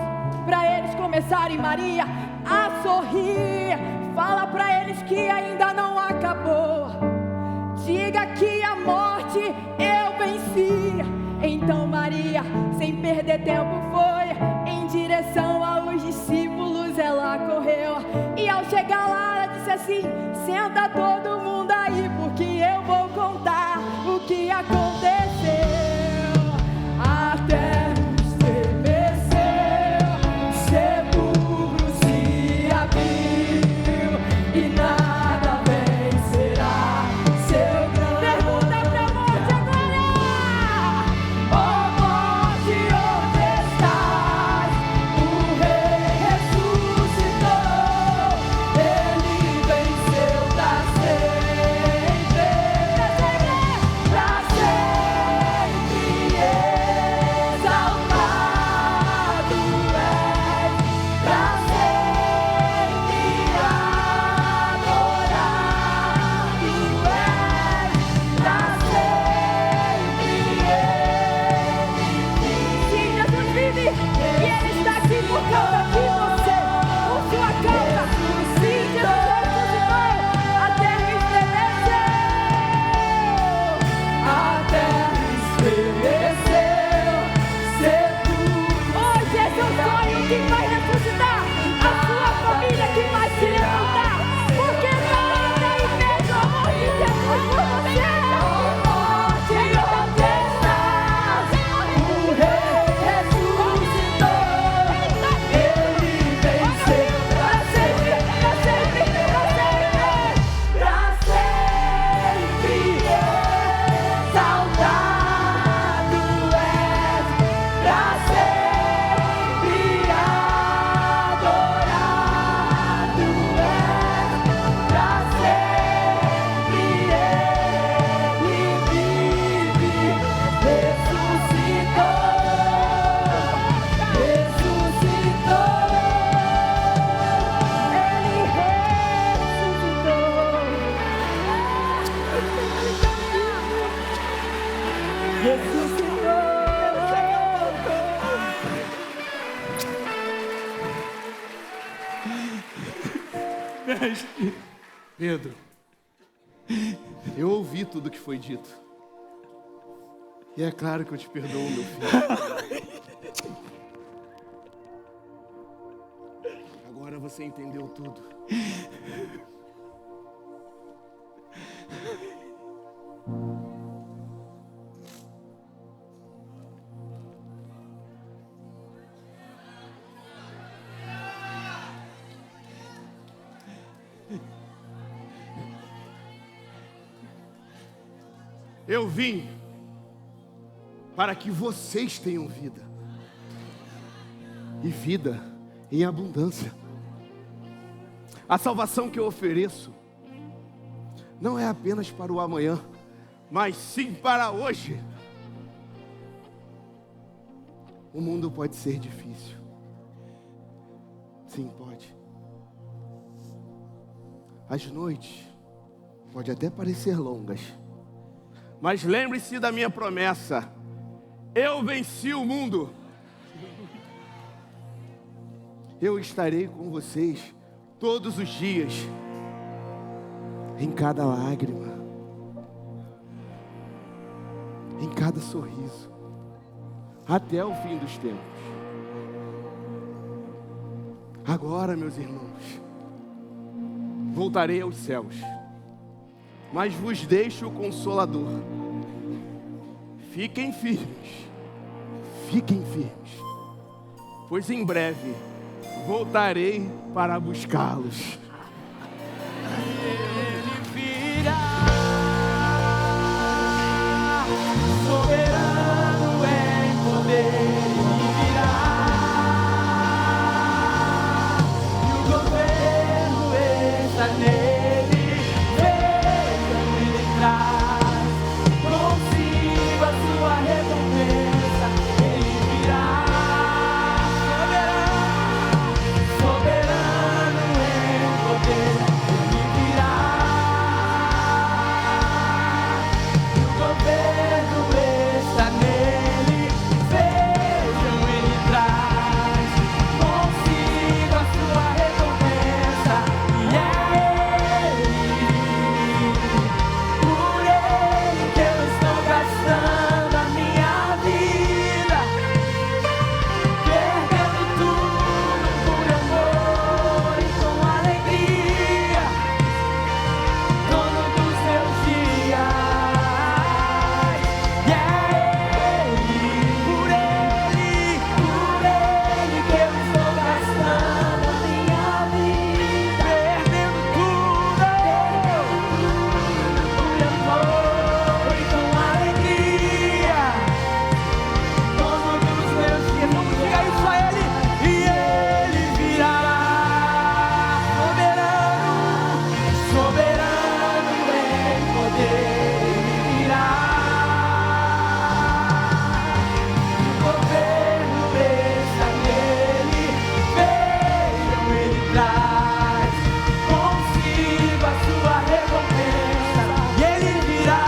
para eles começarem, Maria, a sorrir. Fala para eles que ainda não acabou. Diga que a morte eu venci. Então Maria, sem perder tempo, foi em direção aos discípulos. Ela correu e ao chegar lá ela disse assim: senta todo mundo aí, porque eu vou contar o que aconteceu. Até estremeceu, o sepulcro se abriu e nada vencerá seu grande. Pergunta pra morte agora: ó morte, onde estás? O rei ressuscitou, ele venceu pra sempre, pra sempre exaltado és, pra sempre adorado. mestre. Pedro, eu ouvi tudo que foi dito. E é claro que eu te perdoo, meu filho. Agora você entendeu tudo. Eu vim para que vocês tenham vida, e vida em abundância. A salvação que eu ofereço não é apenas para o amanhã, mas sim para hoje. O mundo pode ser difícil. Sim, pode. As noites podem até parecer longas, mas lembre-se da minha promessa: eu venci o mundo. Eu estarei com vocês todos os dias, em cada lágrima, em cada sorriso, até o fim dos tempos. Agora, meus irmãos, voltarei aos céus, mas vos deixo o Consolador. Fiquem firmes, pois em breve voltarei para buscá-los. Ele virá, soberano em poder. Ele virá, e o governo está nele. Vejam, ele traz consigo a sua recompensa. Ele virá, soberano em poder. Ele virá, e o governo está nele. Vejam, ele traz consigo a sua recompensa. E é ele, por ele que eu estou gastando a minha vida, perdendo tudo por amor e com alegria, dono dos meus dias. E é ele, por ele que eu estou gastando a minha vida, perdendo tudo por amor e com alegria, dono dos meus dias. Vamos dizer isso a ele. E ele virá, soberano em poder. Ele virá, o governo está nele. Vejam, ele traz consigo a sua recompensa. E ele virá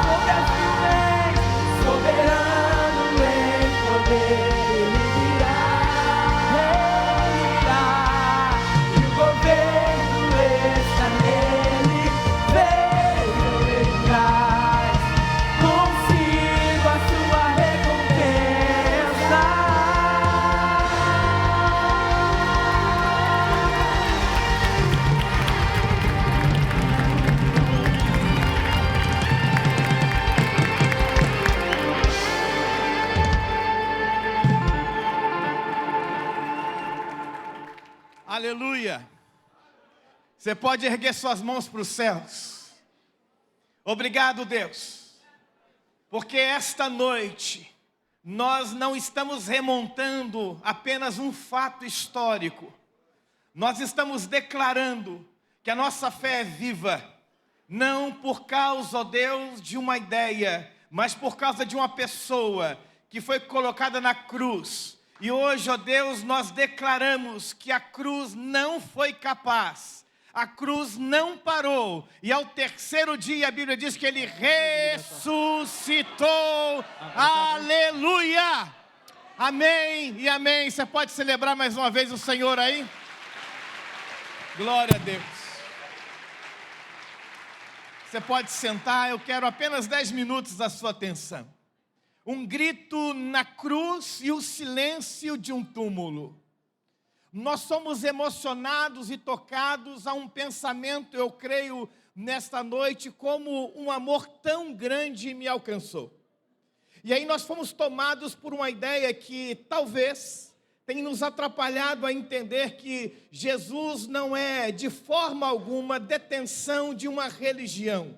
sobre as nuvens, soberano em poder. Ele virá, e o governo está nele. Vejam, ele traz consigo a sua recompensa. Aleluia! Você pode erguer suas mãos para os céus. Obrigado, Deus, porque esta noite nós não estamos remontando apenas um fato histórico. Nós estamos declarando que a nossa fé é viva, não por causa, ó Deus, de uma ideia, mas por causa de uma pessoa que foi colocada na cruz. E hoje, ó Deus, nós declaramos que a cruz não foi capaz, a cruz não parou, e ao terceiro dia a Bíblia diz que ele ressuscitou. Aleluia! Amém e amém. Você pode celebrar mais uma vez o Senhor aí? Glória a Deus. Você pode sentar, eu quero apenas 10 minutos da sua atenção. Um grito na cruz e o silêncio de um túmulo. Nós somos emocionados e tocados a um pensamento, eu creio, nesta noite, como um amor tão grande me alcançou. E aí nós fomos tomados por uma ideia que talvez tenha nos atrapalhado a entender que Jesus não é, de forma alguma, detenção de uma religião.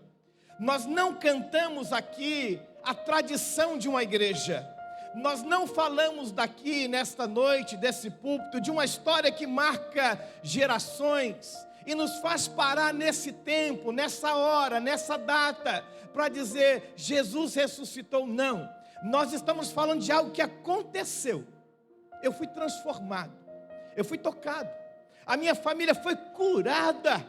Nós não cantamos aqui a tradição de uma igreja. Nós não falamos daqui, nesta noite, desse púlpito, de uma história que marca gerações e nos faz parar nesse tempo, nessa hora, nessa data, para dizer, Jesus ressuscitou. Não, nós estamos falando de algo que aconteceu. Eu fui transformado, eu fui tocado, a minha família foi curada.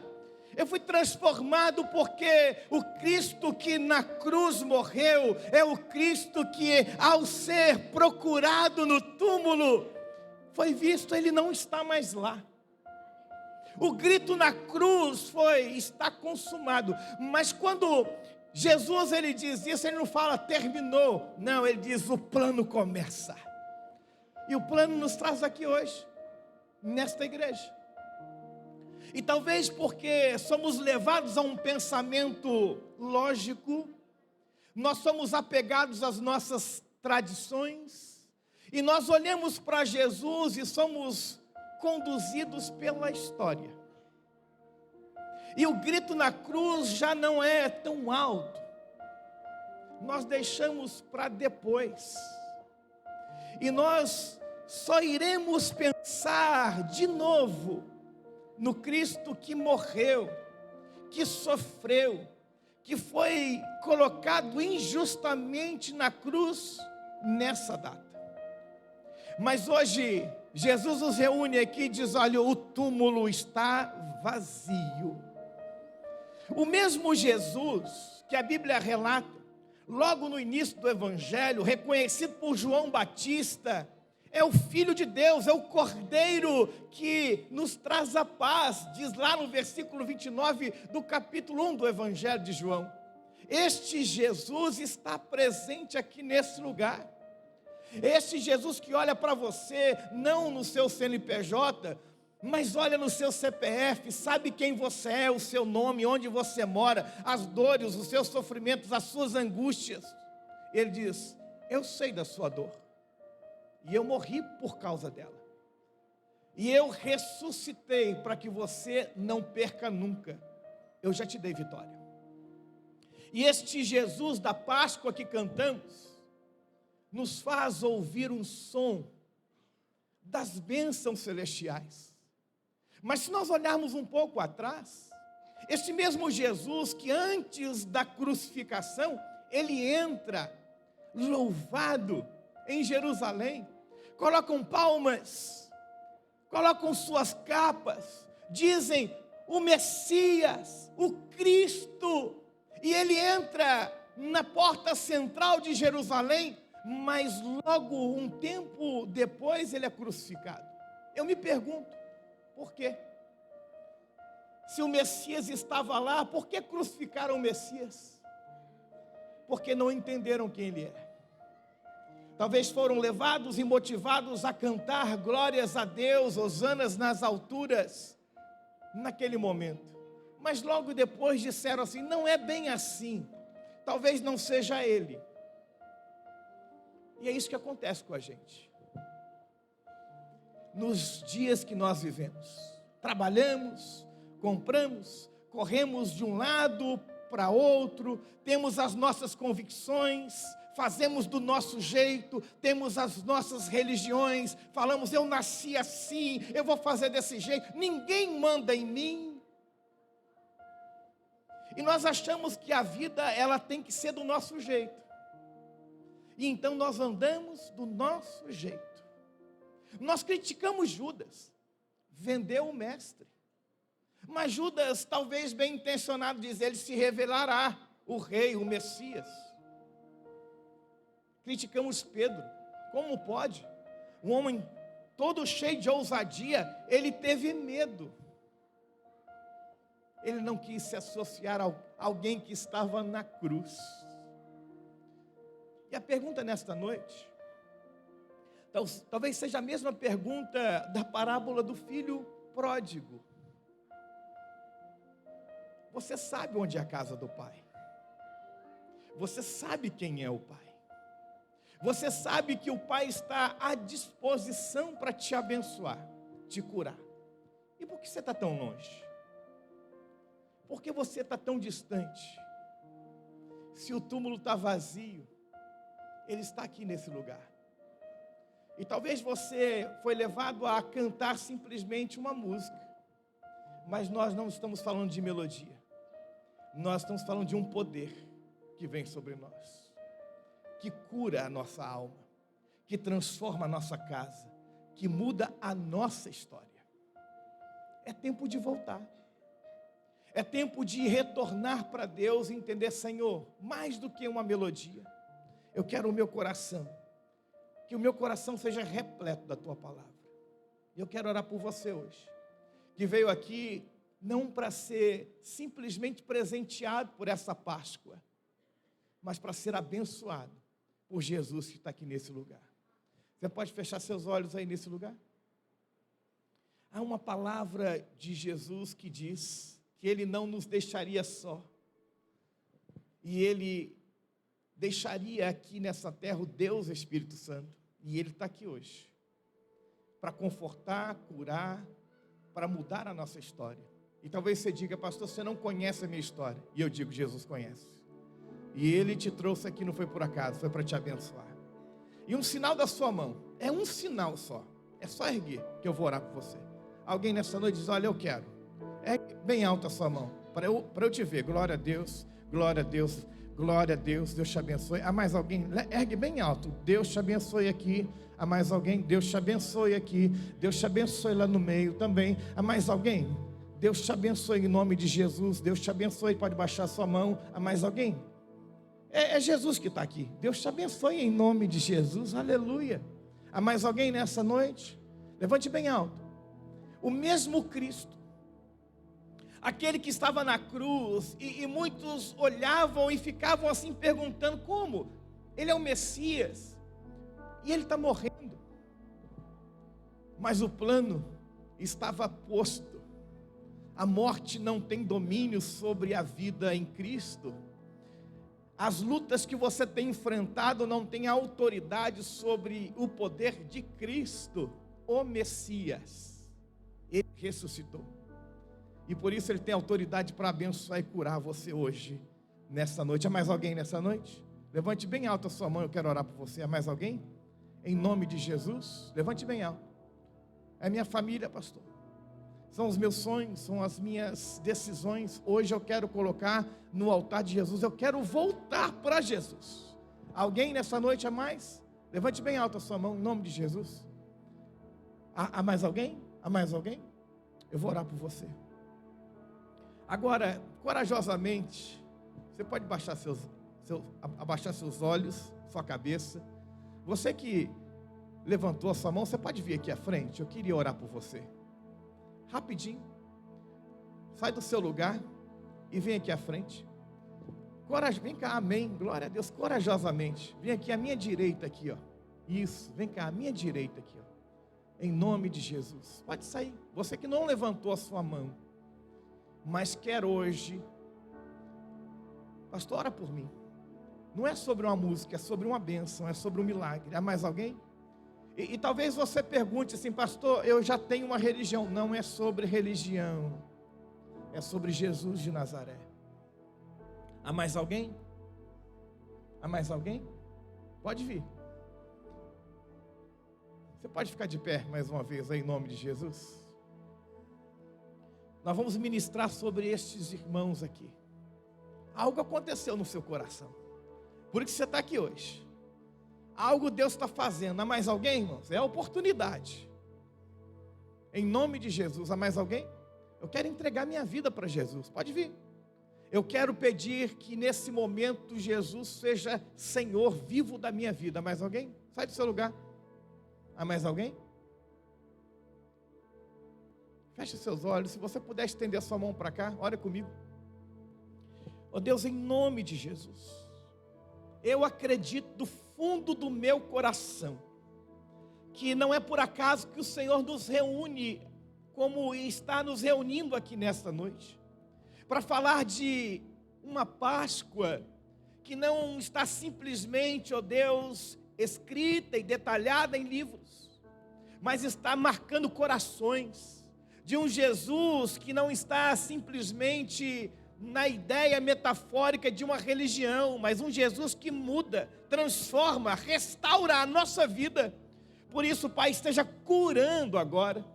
Eu fui transformado porque o Cristo que na cruz morreu é o Cristo que, ao ser procurado no túmulo, foi visto, ele não está mais lá. O grito na cruz foi, está consumado. Mas quando Jesus ele diz isso, ele não fala terminou. Não, ele diz o plano começa. E o plano nos traz aqui hoje, nesta igreja. E talvez porque somos levados a um pensamento lógico, nós somos apegados às nossas tradições, e nós olhamos para Jesus e somos conduzidos pela história. E o grito na cruz já não é tão alto, nós deixamos para depois. E nós só iremos pensar de novo no Cristo que morreu, que sofreu, que foi colocado injustamente na cruz nessa data. Mas hoje, Jesus nos reúne aqui e diz, olha, o túmulo está vazio. O mesmo Jesus que a Bíblia relata, logo no início do Evangelho, reconhecido por João Batista, é o Filho de Deus, é o Cordeiro que nos traz a paz, diz lá no versículo 29 do capítulo 1 do Evangelho de João. Este Jesus está presente aqui nesse lugar. Este Jesus que olha para você, não no seu CNPJ, mas olha no seu CPF, sabe quem você é, o seu nome, onde você mora, as dores, os seus sofrimentos, as suas angústias. Ele diz, eu sei da sua dor. E eu morri por causa dela. E eu ressuscitei para que você não perca nunca. Eu já te dei vitória. E este Jesus da Páscoa que cantamos, nos faz ouvir um som das bênçãos celestiais. Mas se nós olharmos um pouco atrás, este mesmo Jesus que antes da crucificação, ele entra louvado em Jerusalém, colocam palmas, colocam suas capas, dizem o Messias, o Cristo, e ele entra na porta central de Jerusalém, mas logo um tempo depois ele é crucificado. Eu me pergunto, por quê? Se o Messias estava lá, por que crucificaram o Messias? Porque não entenderam quem ele é. Talvez foram levados e motivados a cantar glórias a Deus, hosanas nas alturas, naquele momento. Mas logo depois disseram assim, não é bem assim, talvez não seja ele. E é isso que acontece com a gente. Nos dias que nós vivemos, trabalhamos, compramos, corremos de um lado para outro, temos as nossas convicções, fazemos do nosso jeito, temos as nossas religiões, falamos, eu nasci assim, eu vou fazer desse jeito, ninguém manda em mim. E nós achamos que a vida, ela tem que ser do nosso jeito. E então nós andamos do nosso jeito. Nós criticamos Judas, vendeu o mestre. Mas Judas, talvez bem intencionado, diz, ele se revelará, o rei, o Messias. Criticamos Pedro, como pode? Um homem todo cheio de ousadia, ele teve medo. Ele não quis se associar a alguém que estava na cruz. E a pergunta nesta noite, talvez seja a mesma pergunta da parábola do filho pródigo. Você sabe onde é a casa do Pai. Você sabe quem é o Pai. Você sabe que o Pai está à disposição para te abençoar, te curar. E por que você está tão longe? Por que você está tão distante? Se o túmulo está vazio, Ele está aqui nesse lugar. E talvez você foi levado a cantar simplesmente uma música. Mas nós não estamos falando de melodia. Nós estamos falando de um poder que vem sobre nós, que cura a nossa alma, que transforma a nossa casa, que muda a nossa história. É tempo de voltar. É tempo de retornar para Deus e entender, Senhor, mais do que uma melodia, eu quero o meu coração, que o meu coração seja repleto da Tua palavra. E eu quero orar por você hoje, que veio aqui não para ser simplesmente presenteado por essa Páscoa, mas para ser abençoado por Jesus que está aqui nesse lugar. Você pode fechar seus olhos aí nesse lugar? Há uma palavra de Jesus que diz que Ele não nos deixaria só, e Ele deixaria aqui nessa terra o Deus Espírito Santo, e Ele está aqui hoje, para confortar, curar, para mudar a nossa história. E talvez você diga, pastor, você não conhece a minha história, e eu digo, Jesus conhece, e Ele te trouxe aqui, não foi por acaso, foi para te abençoar. E um sinal da sua mão, é um sinal só, é só erguer, que eu vou orar por você. Alguém nessa noite diz, olha, eu quero. Ergue bem alta a sua mão, para eu te ver. Glória a Deus, glória a Deus, glória a Deus, Deus te abençoe. Há mais alguém? Ergue bem alto, Deus te abençoe aqui. Há mais alguém? Deus te abençoe aqui. Deus te abençoe lá no meio também. Há mais alguém? Deus te abençoe em nome de Jesus. Deus te abençoe, pode baixar a sua mão. Há mais alguém? É Jesus que está aqui. Deus te abençoe em nome de Jesus, aleluia. Há mais alguém nessa noite? Levante bem alto. O mesmo Cristo, aquele que estava na cruz, e muitos olhavam e ficavam assim perguntando, como? Ele é o Messias, e ele está morrendo, mas o plano estava posto. A morte não tem domínio sobre a vida em Cristo. As lutas que você tem enfrentado não têm autoridade sobre o poder de Cristo, o Messias. Ele ressuscitou. E por isso Ele tem autoridade para abençoar e curar você hoje, nessa noite. Há mais alguém nessa noite? Levante bem alto a sua mão, eu quero orar por você. Há mais alguém? Em nome de Jesus, levante bem alto. É minha família, pastor. São os meus sonhos, são as minhas decisões. Hoje eu quero colocar no altar de Jesus. Eu quero voltar para Jesus. Alguém nessa noite a mais? Levante bem alto a sua mão, em nome de Jesus. Há mais alguém? Há mais alguém? Eu vou orar por você. Agora, corajosamente, você pode abaixar seus olhos, sua cabeça. Você que levantou a sua mão, você pode vir aqui à frente. Eu queria orar por você. Rapidinho. Sai do seu lugar e vem aqui à frente. Vem cá, amém. Glória a Deus, corajosamente. Vem aqui à minha direita aqui, ó. Isso, vem cá à minha direita aqui, ó. Em nome de Jesus. Pode sair. Você que não levantou a sua mão, mas quer hoje, pastor, ora por mim. Não é sobre uma música, é sobre uma bênção, é sobre um milagre. Há mais alguém? E talvez você pergunte assim, pastor, eu já tenho uma religião. Não é sobre religião, é sobre Jesus de Nazaré. Há mais alguém? Há mais alguém? Pode vir. Você pode ficar de pé mais uma vez aí, em nome de Jesus. Nós vamos ministrar sobre estes irmãos aqui. Algo aconteceu no seu coração, por isso você está aqui hoje. Algo Deus está fazendo. Há mais alguém, irmãos? É a oportunidade. Em nome de Jesus, há mais alguém? Eu quero entregar minha vida para Jesus. Pode vir. Eu quero pedir que nesse momento Jesus seja Senhor vivo da minha vida. Há mais alguém? Sai do seu lugar. Há mais alguém? Feche seus olhos. Se você puder estender a sua mão para cá, ore comigo. Ó Deus, em nome de Jesus, eu acredito do fundo do meu coração que não é por acaso que o Senhor nos reúne como está nos reunindo aqui nesta noite, para falar de uma Páscoa que não está simplesmente, ó Deus, escrita e detalhada em livros, mas está marcando corações de um Jesus que não está simplesmente na ideia metafórica de uma religião, mas um Jesus que muda, transforma, restaura a nossa vida. Por isso, Pai, esteja curando agora,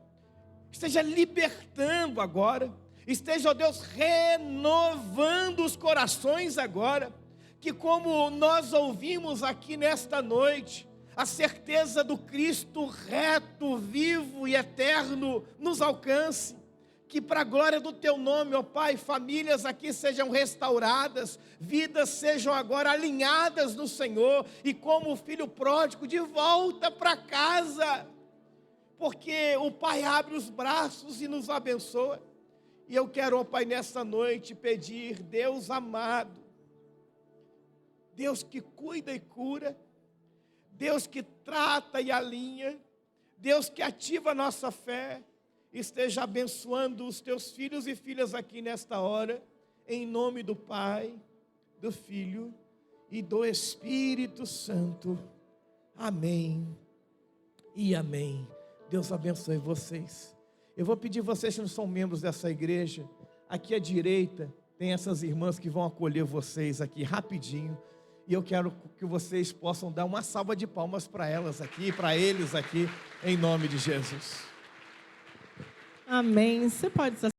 esteja libertando agora, esteja, ó Deus, renovando os corações agora, que como nós ouvimos aqui nesta noite, a certeza do Cristo reto, vivo e eterno nos alcance, que para a glória do Teu nome, ó Pai, famílias aqui sejam restauradas, vidas sejam agora alinhadas no Senhor, e como o filho pródigo, de volta para casa, porque o Pai abre os braços e nos abençoa. E eu quero, ó Pai, nesta noite pedir, Deus amado, Deus que cuida e cura, Deus que trata e alinha, Deus que ativa a nossa fé, esteja abençoando os teus filhos e filhas aqui nesta hora, em nome do Pai, do Filho e do Espírito Santo. Amém e amém. Deus abençoe vocês. Eu vou pedir vocês que não são membros dessa igreja, aqui à direita tem essas irmãs que vão acolher vocês aqui rapidinho, e eu quero que vocês possam dar uma salva de palmas para elas aqui, para eles aqui, em nome de Jesus. Amém. Você pode se